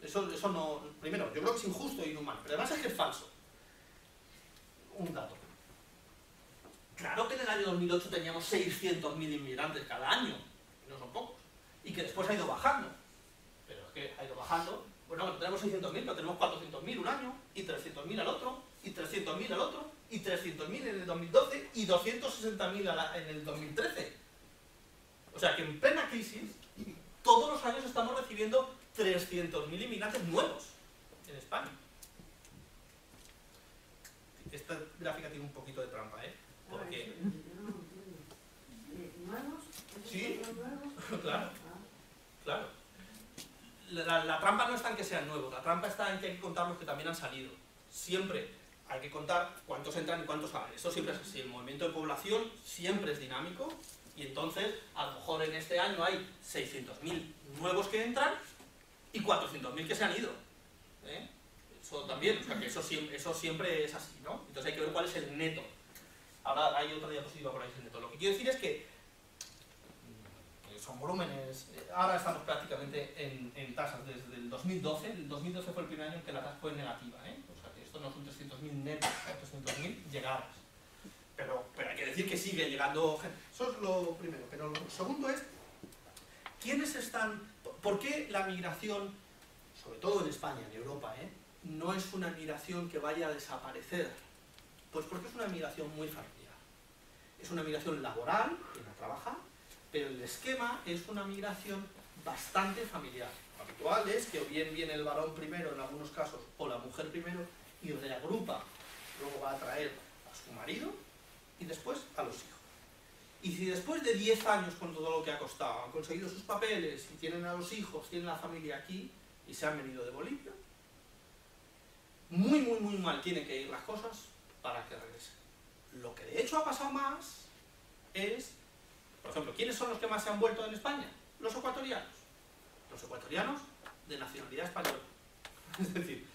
Eso no... Primero, yo creo que es injusto e inhumano, pero además es que es falso. Un dato. Claro que en el año 2008 teníamos 600.000 inmigrantes cada año, y no son pocos, y que después ha ido bajando. Pero es que ha ido bajando. Bueno, tenemos 600.000, pero tenemos 400.000 un año, y 300.000 al otro, y 300.000 al otro, y 300.000 en el 2012, y 260.000 en el 2013. O sea que en plena crisis, todos los años estamos recibiendo 300.000 inmigrantes nuevos en España. Esta gráfica tiene un poquito de trampa, porque... ¿Nuevos? Sí, ¿Nuevos? claro, claro. La trampa no está en que sean nuevos, la trampa está en que hay que contar los que también han salido. Siempre hay que contar cuántos entran y cuántos salen. Esto siempre es así. El movimiento de población siempre es dinámico y entonces a lo mejor en este año hay 600.000 nuevos que entran y 400.000 que se han ido. Eso también, o sea que eso siempre es así, ¿no? Entonces hay que ver cuál es el neto. Ahora hay otra diapositiva por ahí del neto. Lo que quiero decir es que son volúmenes. Ahora estamos prácticamente en tasas desde el 2012. El 2012 fue el primer año en que la tasa fue negativa, O sea que esto no son 300.000 netos, son 300.000 llegadas. Pero hay que decir que sigue llegando gente. Eso es lo primero. Pero lo segundo es, ¿quiénes están...? ¿Por qué la migración, sobre todo en España, en Europa, no es una migración que vaya a desaparecer? Pues porque es una migración muy familiar. Es una migración laboral, viene a trabajar, pero el esquema es una migración bastante familiar. Lo habitual es que o bien viene el varón primero en algunos casos, o la mujer primero, y reagrupa, luego va a traer a su marido, y después a los hijos. Y si después de 10 años con todo lo que ha costado, han conseguido sus papeles, y tienen a los hijos, tienen la familia aquí, y se han venido de Bolivia, muy, muy, muy mal tienen que ir las cosas para que regresen. Lo que de hecho ha pasado más es, por ejemplo, ¿quiénes son los que más se han vuelto en España? Los ecuatorianos. Los ecuatorianos de nacionalidad española. Es decir,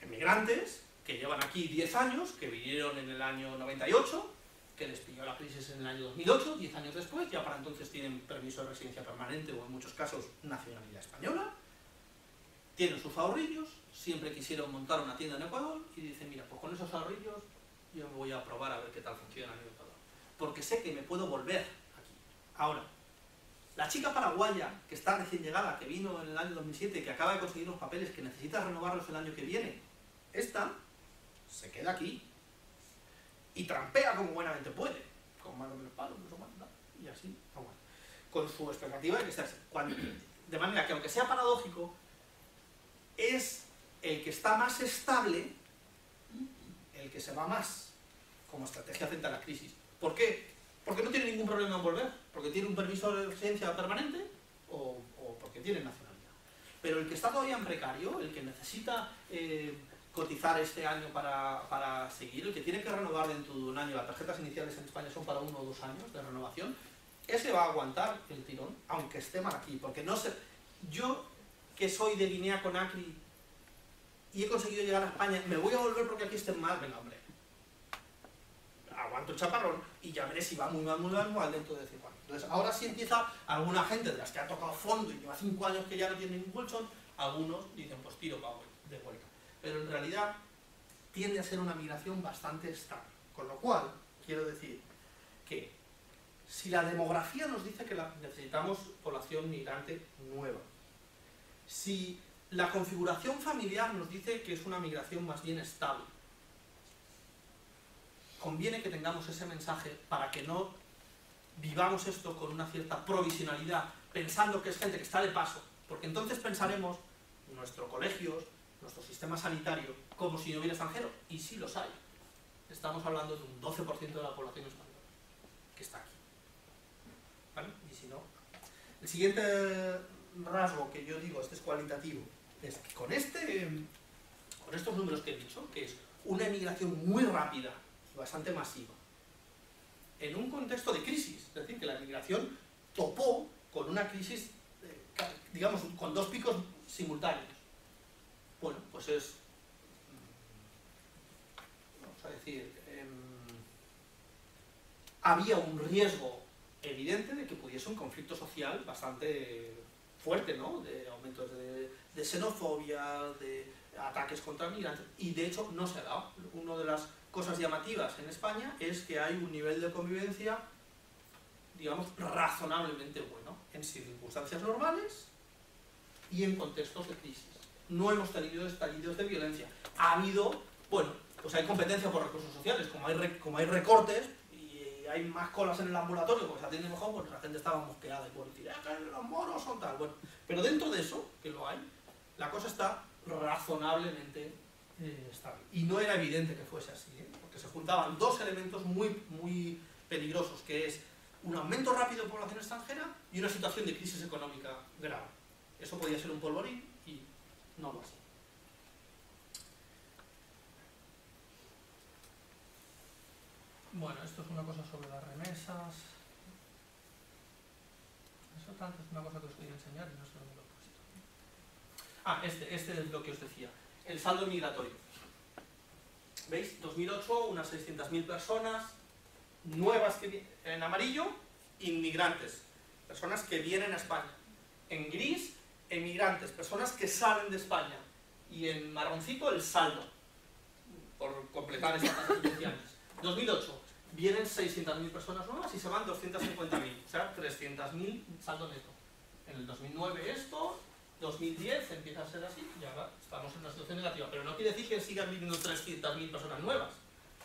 emigrantes que llevan aquí 10 años, que vinieron en el año 98, que les pilló la crisis en el año 2008, 10 años después, ya para entonces tienen permiso de residencia permanente o en muchos casos nacionalidad española, tienen sus ahorrillos, siempre quisieron montar una tienda en Ecuador y dicen, mira, pues con esos ahorrillos yo me voy a probar a ver qué tal funciona en Ecuador, porque sé que me puedo volver aquí. Ahora, la chica paraguaya que está recién llegada, que vino en el año 2007, que acaba de conseguir los papeles, que necesita renovarlos el año que viene, esta se queda aquí y trampea como buenamente puede, con más o menos palos, y así, con su expectativa de que sea así. De manera que, aunque sea paradójico, es el que está más estable el que se va más como estrategia frente a la crisis. ¿Por qué? Porque no tiene ningún problema en volver, porque tiene un permiso de residencia permanente o porque tiene nacionalidad. Pero el que está todavía en precario, el que necesita cotizar este año para seguir, el que tiene que renovar dentro de un año, las tarjetas iniciales en España son para 1 o 2 años de renovación, ese va a aguantar el tirón, aunque esté mal aquí, porque no sé, yo que soy de Guinea Conakry y he conseguido llegar a España, me voy a volver porque aquí estén mal, venga hombre, aguanto el chaparrón y ya veré si va muy mal dentro de 5 años. Entonces ahora sí empieza alguna gente de las que ha tocado fondo y lleva 5 años que ya no tiene ningún colchón, algunos dicen pues tiro de vuelta. Pero en realidad tiende a ser una migración bastante estable. Con lo cual, quiero decir que si la demografía nos dice que necesitamos población migrante nueva, si la configuración familiar nos dice que es una migración más bien estable, conviene que tengamos ese mensaje para que no vivamos esto con una cierta provisionalidad, pensando que es gente que está de paso, porque entonces pensaremos nuestros colegios, nuestro sistema sanitario, como si no hubiera extranjero, y sí los hay. Estamos hablando de un 12% de la población española que está aquí. ¿Vale? Y si no... El siguiente rasgo que yo digo, este es cualitativo, es que con estos números que he dicho, que es una emigración muy rápida y bastante masiva, en un contexto de crisis, es decir, que la emigración topó con una crisis, digamos, con 2 picos simultáneos. Bueno, pues es, vamos a decir, había un riesgo evidente de que pudiese un conflicto social bastante fuerte, ¿no? De aumentos de xenofobia, de ataques contra migrantes, y de hecho no se ha dado. Una de las cosas llamativas en España es que hay un nivel de convivencia, digamos, razonablemente bueno, en circunstancias normales y en contextos de crisis. No hemos tenido estallidos de violencia. Ha habido, bueno, pues hay competencia por recursos sociales, como hay recortes y hay más colas en el ambulatorio porque se atiende mejor, pues la gente estaba mosqueada y por decir, que los moros son tal. Bueno, pero dentro de eso, que lo hay, la cosa está razonablemente estable. Y no era evidente que fuese así, porque se juntaban 2 elementos muy peligrosos, que es un aumento rápido de población extranjera y una situación de crisis económica grave. Eso podía ser un polvorín y no lo es. Bueno, esto es una cosa sobre las remesas. Eso tanto es una cosa que os quería enseñar y no sé dónde lo he puesto. Ah, este es lo que os decía. El saldo migratorio. ¿Veis? 2008, unas 600.000 personas nuevas en amarillo, inmigrantes, personas que vienen a España. En gris, emigrantes, personas que salen de España. Y en marroncito, el saldo, por completar estas clasificaciones. 2008, vienen 600.000 personas nuevas y se van 250.000, o sea, 300.000 saldo neto. En el 2009 esto, 2010 empieza a ser así y ahora estamos en una situación negativa. Pero no quiere decir que sigan viniendo 300.000 personas nuevas,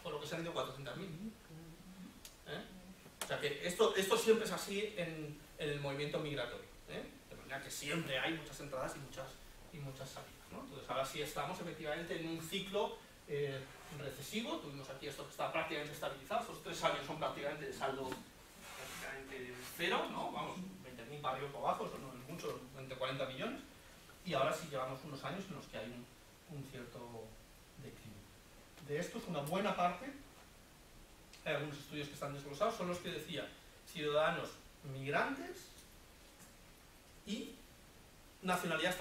por lo que se han ido 400.000. O sea que esto siempre es así en el movimiento migratorio. De manera que siempre hay muchas entradas y muchas salidas, ¿no? Entonces ahora sí estamos efectivamente en un ciclo recesivo. Tuvimos aquí esto que está prácticamente estabilizado. Estos 3 años son prácticamente de saldo prácticamente cero, ¿no? Vamos, 20.000 para arriba o para abajo, eso no es mucho, entre 40 millones. Y ahora sí llevamos unos años en los que hay un cierto declive. De estos, una buena parte, hay algunos estudios que están desglosados, son los que decía ciudadanos migrantes y nacionalidad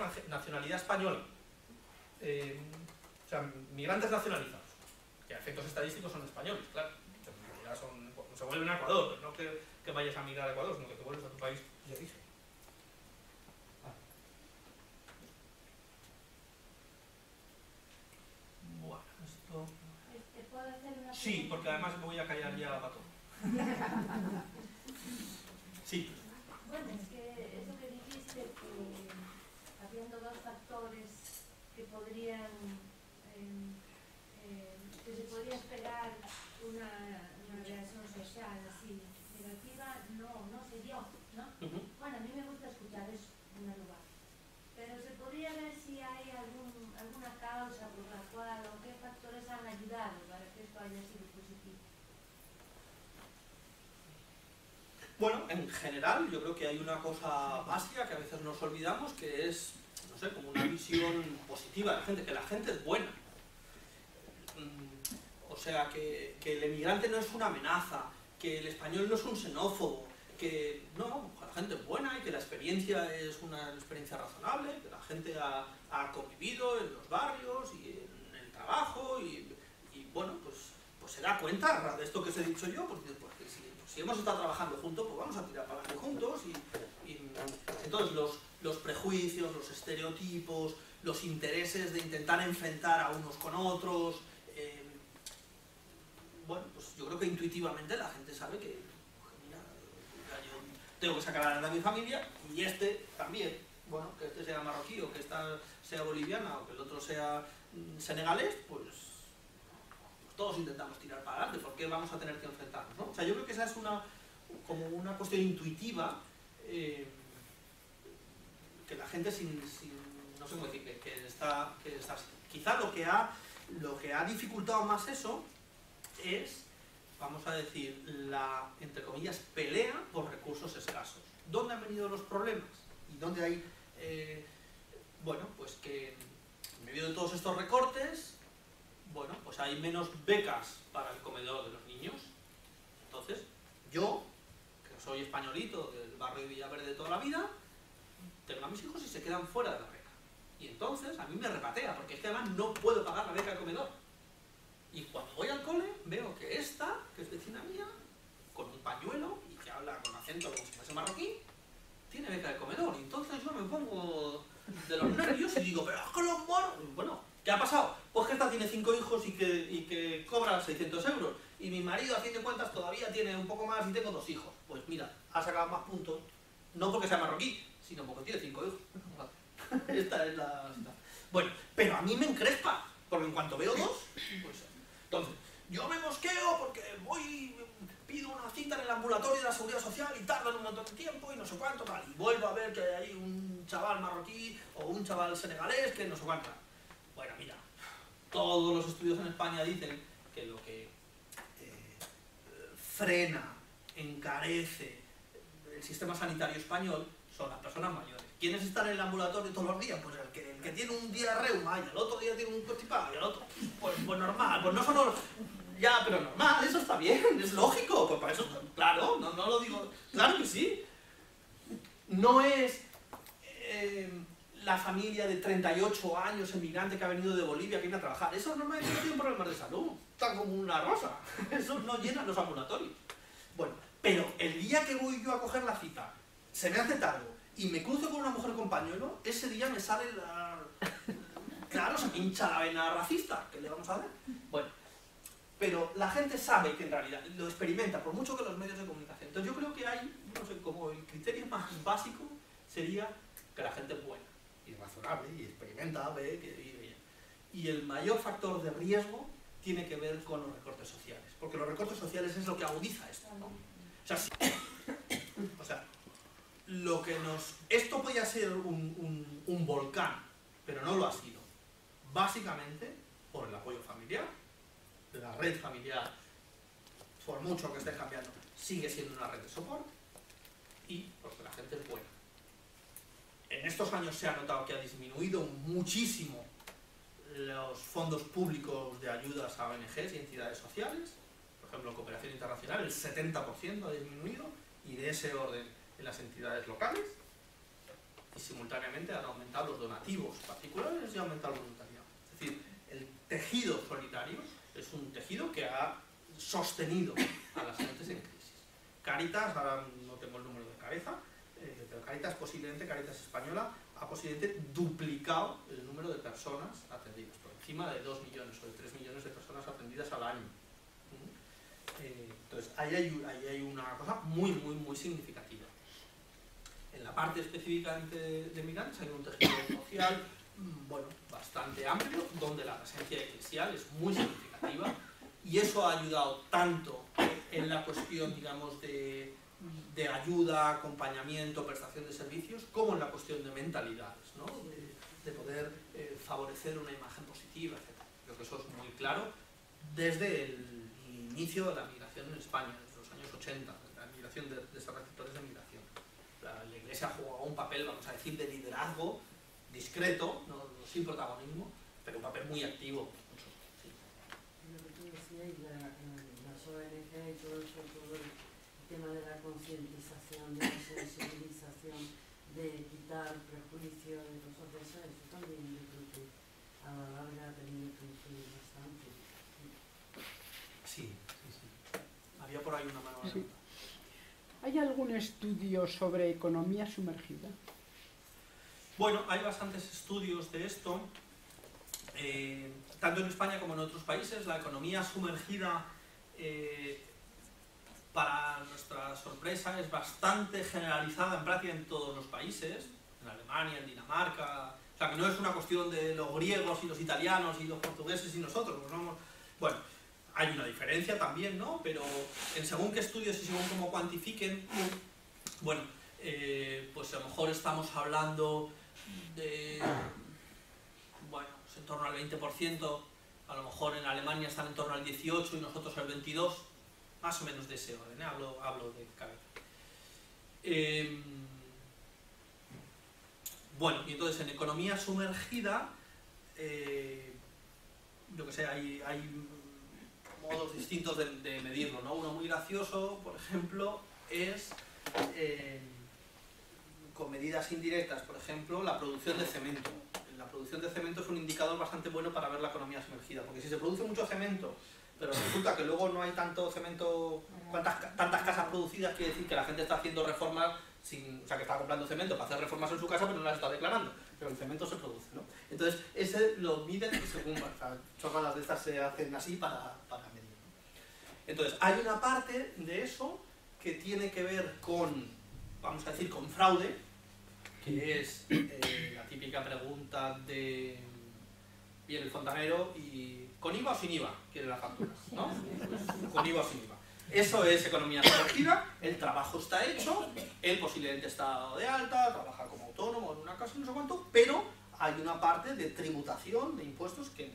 española. O sea, migrantes nacionalizados, que a efectos estadísticos son españoles, claro. En realidad se vuelven a Ecuador, pero no que vayas a migrar a Ecuador, sino que te vuelves a tu país de origen. Bueno, esto... ¿Puedo hacer una pregunta? Sí, porque además me voy a callar ya para todo. Sí. Bueno, es que eso que dijiste, que habiendo 2 factores que podrían, que se podría esperar una reacción social así negativa, no se dio, ¿no? Bueno, a mí me gusta escuchar eso en primer lugar, pero se podría ver si hay alguna causa por la cual o qué factores han ayudado para que esto haya sido positivo. Bueno, en general yo creo que hay una cosa básica que a veces nos olvidamos, que es, no sé, como una visión positiva de la gente, que la gente es buena. O sea, que el emigrante no es una amenaza, que el español no es un xenófobo, que no, la gente es buena y que la experiencia es una experiencia razonable, que la gente ha convivido en los barrios y en el trabajo y bueno, pues pues se da cuenta de esto que os he dicho yo, pues, que si hemos estado trabajando juntos, pues vamos a tirar para adelante juntos. Y entonces los prejuicios, los estereotipos, los intereses de intentar enfrentar a unos con otros, bueno, pues yo creo que intuitivamente la gente sabe que, mira, yo tengo que sacar adelante a mi familia y este también, bueno, que este sea marroquí o que esta sea boliviana o que el otro sea senegalés, pues todos intentamos tirar para adelante, ¿por qué vamos a tener que enfrentarnos, ¿no? O sea, yo creo que esa es como una cuestión intuitiva que la gente no sé cómo decir, que está quizá lo que ha dificultado más eso es, vamos a decir, la, entre comillas, pelea por recursos escasos. ¿Dónde han venido los problemas? Y dónde hay, bueno, pues que en medio de todos estos recortes, bueno, pues hay menos becas para el comedor de los niños. Entonces, yo, que soy españolito del barrio de Villaverde de toda la vida, tengo a mis hijos y se quedan fuera de la beca. Y entonces a mí me repatea, porque es que además no puedo pagar la beca de comedor. Y cuando voy al cole, veo que esta, que es vecina mía, con un pañuelo y que habla con acento como si fuese marroquí, tiene beca de comedor. Y entonces yo me pongo de los nervios y digo, pero es que los moros... Bueno, ¿qué ha pasado? Pues que esta tiene 5 hijos y que cobra 600 euros. Y mi marido, a fin de cuentas, todavía tiene un poco más y tengo 2 hijos. Pues mira, ha sacado más puntos, no porque sea marroquí, sino porque tiene 5 hijos. Esta es la... Bueno, pero a mí me encrespa, porque en cuanto veo 2, pues... Entonces, yo me mosqueo porque pido una cita en el ambulatorio de la Seguridad Social y tardan un montón de tiempo y no sé cuánto, tal. Y vuelvo a ver que hay ahí un chaval marroquí o un chaval senegalés que no sé cuánto. Bueno, mira, todos los estudios en España dicen que lo que frena, encarece el sistema sanitario español son las personas mayores. ¿Quiénes están en el ambulatorio todos los días? Pues el que tiene un día reuma y el otro día tiene un constipado y el otro, pues normal, pues no son... Ya, pero normal, eso está bien, es lógico, pues para eso, claro, no lo digo, claro que sí. No es la familia de 38 años emigrante que ha venido de Bolivia que viene a trabajar, eso normalmente no tiene problemas de salud, está como una rosa, eso no llena los ambulatorios. Bueno, pero el día que voy yo a coger la cita, se me hace tarde y me cruzo con una mujer con pañuelo, ese día me sale la... Claro, se me hincha la vena racista, ¿qué le vamos a hacer? Bueno, pero la gente sabe que en realidad lo experimenta, por mucho que los medios de comunicación. Entonces yo creo que hay, no sé, como el criterio más básico sería que la gente es buena y razonable y experimenta, ve que vive bien. Y el mayor factor de riesgo tiene que ver con los recortes sociales, porque los recortes sociales es lo que agudiza esto, ¿no? O sea, lo que nos... Esto podía ser un volcán, pero no lo ha sido. Básicamente por el apoyo familiar, la red familiar, por mucho que esté cambiando, sigue siendo una red de soporte y porque la gente es buena. En estos años se ha notado que ha disminuido muchísimo los fondos públicos de ayudas a ONGs y entidades sociales. Por ejemplo, en cooperación internacional el 70% ha disminuido, y de ese orden en las entidades locales, y simultáneamente han aumentado los donativos particulares y ha aumentado el voluntariado. Es decir, el tejido solidario es un tejido que ha sostenido a las gentes en crisis. Cáritas, ahora no tengo el número de cabeza, pero Cáritas Española ha posiblemente duplicado el número de personas atendidas, por encima de 2 millones o de 3 millones de personas atendidas al año. Entonces, ahí hay una cosa muy significativa. En la parte específicamente de migrantes hay un tejido social, bueno, bastante amplio, donde la presencia eclesial es muy significativa, y eso ha ayudado tanto en la cuestión, digamos, de ayuda, acompañamiento, prestación de servicios, como en la cuestión de mentalidades, ¿no? de poder favorecer una imagen positiva, etc. Creo que eso es muy claro desde el inicio de la migración en España, desde los años 80, la migración de estos receptores de migración. La Iglesia ha jugado un papel, vamos a decir, de liderazgo discreto, no sin protagonismo, pero un papel muy activo. Sí. Lo que tú decías, las ONG y todo eso, todo el tema de la concientización, de la sensibilización, de quitar prejuicios, de cosas de esas, eso también yo creo que a la larga ha tenido que influir bastante. Sí, por ahí una mano. Sí. ¿Hay algún estudio sobre economía sumergida? Bueno, hay bastantes estudios de esto, tanto en España como en otros países. La economía sumergida, para nuestra sorpresa, es bastante generalizada en práctica en todos los países, en Alemania, en Dinamarca. O sea, que no es una cuestión de los griegos y los italianos y los portugueses y nosotros. Pues vamos, bueno, hay una diferencia también, ¿no? Pero en según qué estudios y según cómo cuantifiquen, bueno, pues a lo mejor estamos hablando de, bueno, pues en torno al 20%, a lo mejor en Alemania están en torno al 18% y nosotros al 22%, más o menos de ese orden, ¿eh? Hablo de cabeza. Bueno, y entonces en economía sumergida, yo que sé, hay modos distintos de medirlo, ¿no? Uno muy gracioso, por ejemplo, es con medidas indirectas, por ejemplo, la producción de cemento. La producción de cemento es un indicador bastante bueno para ver la economía sumergida, porque si se produce mucho cemento, pero resulta que luego no hay tanto cemento, tantas casas producidas, quiere decir que la gente está haciendo reformas, o sea, que está comprando cemento para hacer reformas en su casa, pero no las está declarando, pero el cemento se produce, ¿no? Entonces, ese lo miden según, o sea, chorradas de estas se hacen así para medir, ¿no? Entonces, hay una parte de eso que tiene que ver con, vamos a decir, con fraude, que es la típica pregunta de viene el fontanero y ¿con IVA o sin IVA quiere la factura? ¿No? Pues, con IVA o sin IVA. Eso es economía sumergida, el trabajo está hecho, él posiblemente está dado de alta, trabaja como autónomo en una casa, no sé cuánto, pero hay una parte de tributación, de impuestos que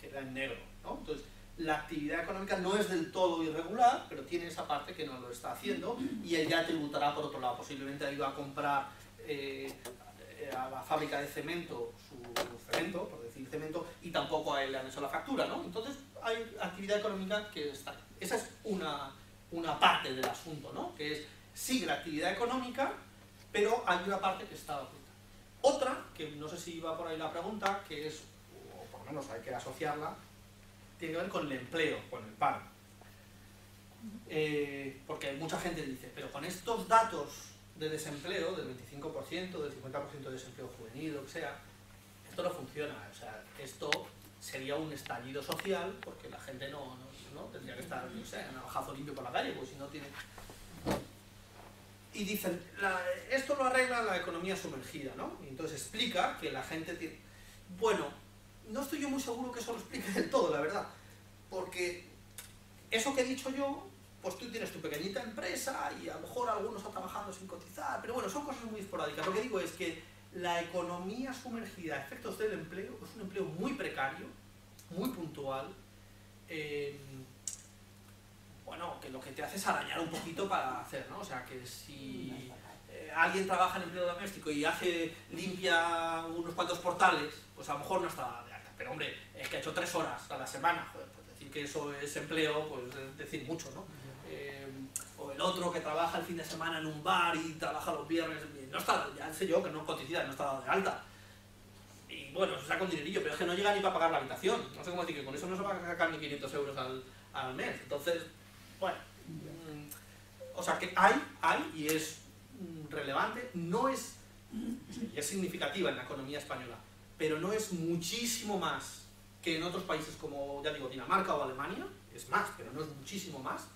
queda en negro, ¿no? Entonces, la actividad económica no es del todo irregular, pero tiene esa parte que no lo está haciendo y él ya tributará por otro lado. Posiblemente ha ido a comprar a la fábrica de cemento su cemento, por decir cemento, y tampoco a él le han hecho la factura, ¿no? Entonces hay actividad económica que está. Esa es una parte del asunto, ¿no? Que es, sigue la actividad económica, pero hay una parte que está oculta. Otra, que no sé si iba por ahí la pregunta, que es, o por lo menos hay que asociarla, tiene que ver con el empleo, con el paro. Porque mucha gente dice, pero con estos datos de desempleo, del 25%, del 50% de desempleo juvenil, lo que sea, esto no funciona. O sea, esto sería un estallido social, porque la gente no tendría que estar, no sé, en navajazo limpio por la calle, pues si no tiene... Y dicen, esto lo arregla la economía sumergida, ¿no? Y entonces explica que la gente tiene... Bueno, no estoy yo muy seguro que eso lo explique del todo, la verdad, porque eso que he dicho yo, pues tú tienes tu pequeñita empresa y a lo mejor algunos están trabajando sin cotizar, pero bueno, son cosas muy esporádicas. Lo que digo es que la economía sumergida a efectos del empleo es un empleo muy precario, muy puntual, bueno, que lo que te hace es arañar un poquito para hacer, ¿no? O sea, que si alguien trabaja en empleo doméstico y limpia unos cuantos portales, pues a lo mejor no está de alta. Pero hombre, es que ha hecho 3 horas a la semana, joder, pues decir que eso es empleo, pues es decir mucho, ¿no? O el otro que trabaja el fin de semana en un bar y trabaja los viernes, no está, ya sé yo que no es coticidad, no está dado de alta. Y bueno, se saca un dinerillo, pero es que no llega ni para pagar la habitación. No sé cómo decir que con eso no se va a sacar ni 500 euros al mes. Entonces, bueno, o sea que hay y es relevante, no es, y es significativa en la economía española, pero no es muchísimo más que en otros países como, ya digo, Dinamarca o Alemania, es más, pero no es muchísimo más,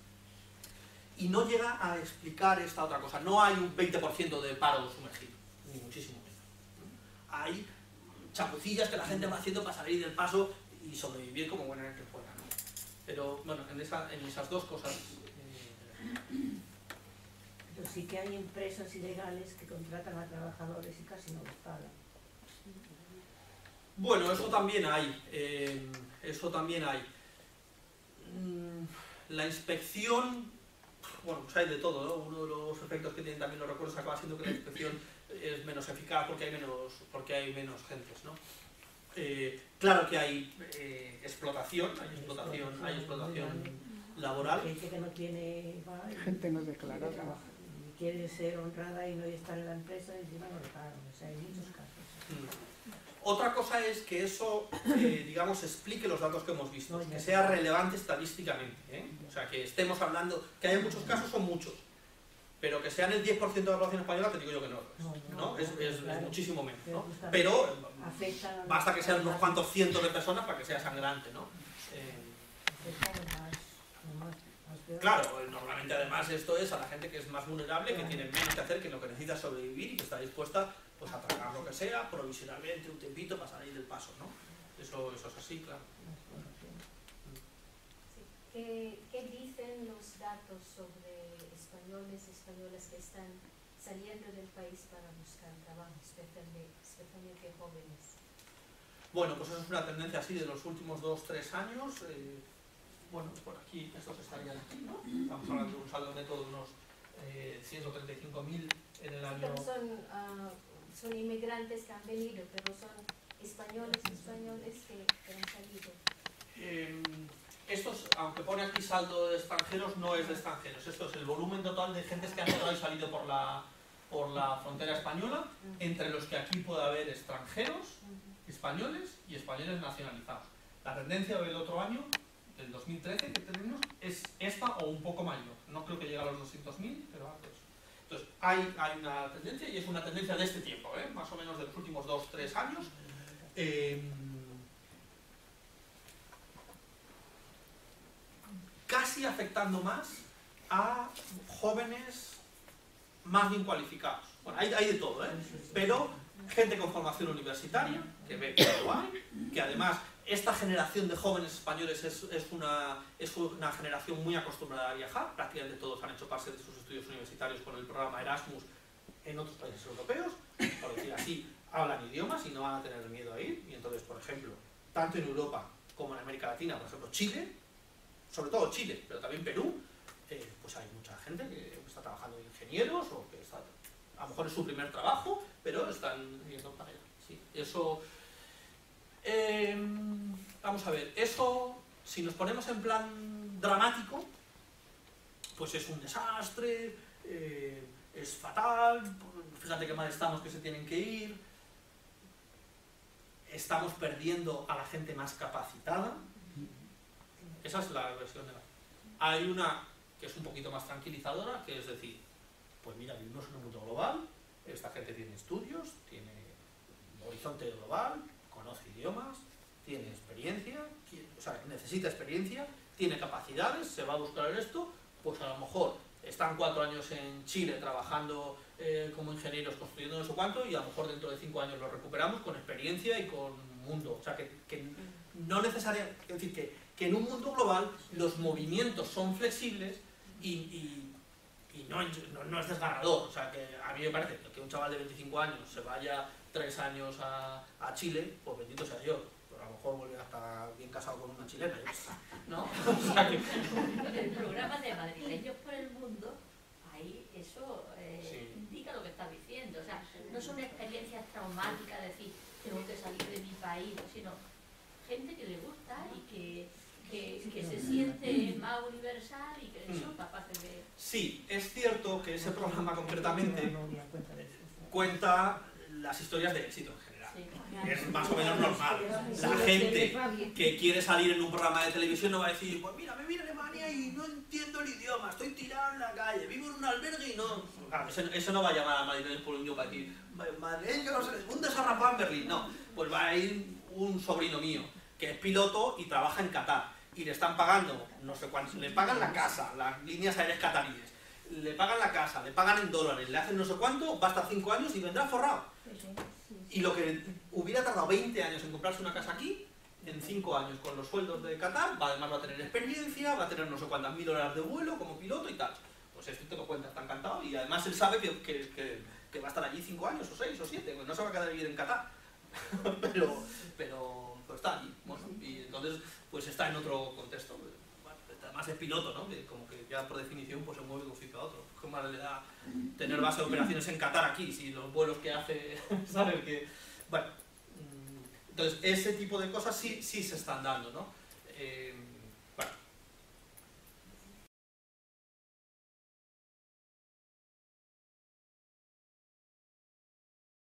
y no llega a explicar esta otra cosa. No hay un 20% de paro sumergido, ni muchísimo menos. Hay chapucillas que la gente va haciendo para salir del paso y sobrevivir como buenamente pueda, ¿no? Pero bueno, en esas dos cosas... Pero sí que hay empresas ilegales que contratan a trabajadores y casi no los pagan. Bueno, eso también hay. La inspección, bueno, pues hay de todo, ¿no? Uno de los efectos que tienen también los recuerdos acaba siendo que la inspección es menos eficaz porque hay menos gentes, ¿no? Claro que hay explotación laboral. Gente que no tiene... Gente no declarada. Quiere ser honrada y no estar en la empresa y encima no le pagan. O sea, hay muchos casos. Otra cosa es que eso, digamos, explique los datos que hemos visto, que sea relevante estadísticamente, ¿eh? O sea, que estemos hablando, que hay muchos casos, son muchos, pero que sean el 10% de la población española, te digo yo que no lo es, ¿no? Es muchísimo menos, ¿no? Pero basta que sean unos cuantos cientos de personas para que sea sangrante, ¿no? Claro, normalmente además esto es a la gente que es más vulnerable, que tiene menos que hacer, que lo que necesita es sobrevivir y que está dispuesta pues, a tragar lo que sea, provisionalmente, un tiempito para salir del paso, ¿no? Eso es así, claro. ¿Qué dicen los datos sobre españolas que están saliendo del país para buscar trabajo, especialmente jóvenes? Bueno, pues eso es una tendencia así de los últimos 2-3 años. Bueno, por aquí, estos estarían aquí, ¿no? Estamos hablando de un saldo neto de unos 135.000 en el año... Pero son inmigrantes que han venido, pero son españoles que han salido. Estos, aunque pone aquí saldo de extranjeros, no es de extranjeros. Esto es el volumen total de gentes que han entrado y salido por la frontera española, entre los que aquí puede haber extranjeros, españoles y españoles nacionalizados. La tendencia del otro año, del 2013 que tenemos, es esta o un poco mayor. No creo que llegue a los 200.000, pero algo eso. Entonces, hay una tendencia, y es una tendencia de este tiempo, más o menos de los últimos 2-3 años. Casi afectando más a jóvenes más bien cualificados. Bueno, hay de todo, pero gente con formación universitaria, que ve que lo hay, que además esta generación de jóvenes españoles es una generación muy acostumbrada a viajar, prácticamente todos han hecho parte de sus estudios universitarios con el programa Erasmus en otros países europeos, por decir así, hablan idiomas y no van a tener miedo a ir, y entonces, por ejemplo, tanto en Europa como en América Latina, por ejemplo, Chile, sobre todo Chile, pero también Perú, pues hay mucha gente que está trabajando de ingenieros o que está, a lo mejor es su primer trabajo, pero están yendo para allá. Sí, eso, vamos a ver, eso, si nos ponemos en plan dramático, pues es un desastre, es fatal, fíjate qué mal estamos que se tienen que ir, estamos perdiendo a la gente más capacitada. Esa es la versión de la... Hay una que es un poquito más tranquilizadora, que es decir, pues mira, vivimos en un mundo global, esta gente tiene estudios, tiene horizonte global, conoce idiomas, tiene experiencia, o sea, necesita experiencia, tiene capacidades, se va a buscar en esto, pues a lo mejor están 4 años en Chile trabajando como ingenieros, construyendo no sé cuánto, y a lo mejor dentro de 5 años lo recuperamos con experiencia y con mundo. O sea, que no necesariamente, es decir, que en un mundo global los movimientos son flexibles y no es desgarrador. O sea, que a mí me parece que un chaval de 25 años se vaya 3 años a Chile, pues bendito sea yo. Pero a lo mejor vuelve hasta bien casado con una chilena, ¿no? O sea que... El programa de Madrileños por el Mundo, ahí eso sí. indica lo que estás diciendo. O sea, no son experiencias traumáticas, de decir, tengo que salir de mi país, sino gente que le gusta y que se siente más universal y que son capaces de... Sí, es cierto que ese programa concretamente cuenta las historias de éxito en general. Sí. Es más o menos normal. La gente que quiere salir en un programa de televisión no va a decir, pues mira, me vine a Alemania y no entiendo el idioma, estoy tirado en la calle, vivo en un albergue y no... Claro, eso no va a llamar a madrileños por un niño para decir, madrileños, un desarrapado en Berlín, no. Pues va a ir un sobrino mío, que es piloto y trabaja en Qatar. Y le están pagando, no sé cuánto, le pagan la casa, las líneas aéreas cataríes, le pagan la casa, le pagan en dólares, le hacen no sé cuánto, va hasta 5 años y vendrá forrado. Y lo que hubiera tardado 20 años en comprarse una casa aquí, en 5 años con los sueldos de Qatar, además va a tener experiencia, va a tener no sé cuántas 1000 horas de vuelo como piloto y tal. Pues esto te lo cuenta, está encantado, y además él sabe que va a estar allí 5 años o 6 o 7, pues no se va a quedar a vivir en Qatar. pero pues está allí, bueno, y entonces pues está en otro contexto, además es piloto, ¿no? Que como que ya por definición pues se mueve de un sitio a otro. ¿Qué más le da tener base de operaciones en Qatar aquí, si los vuelos que hace, ¿sabes? Que, bueno, entonces ese tipo de cosas sí se están dando, ¿no?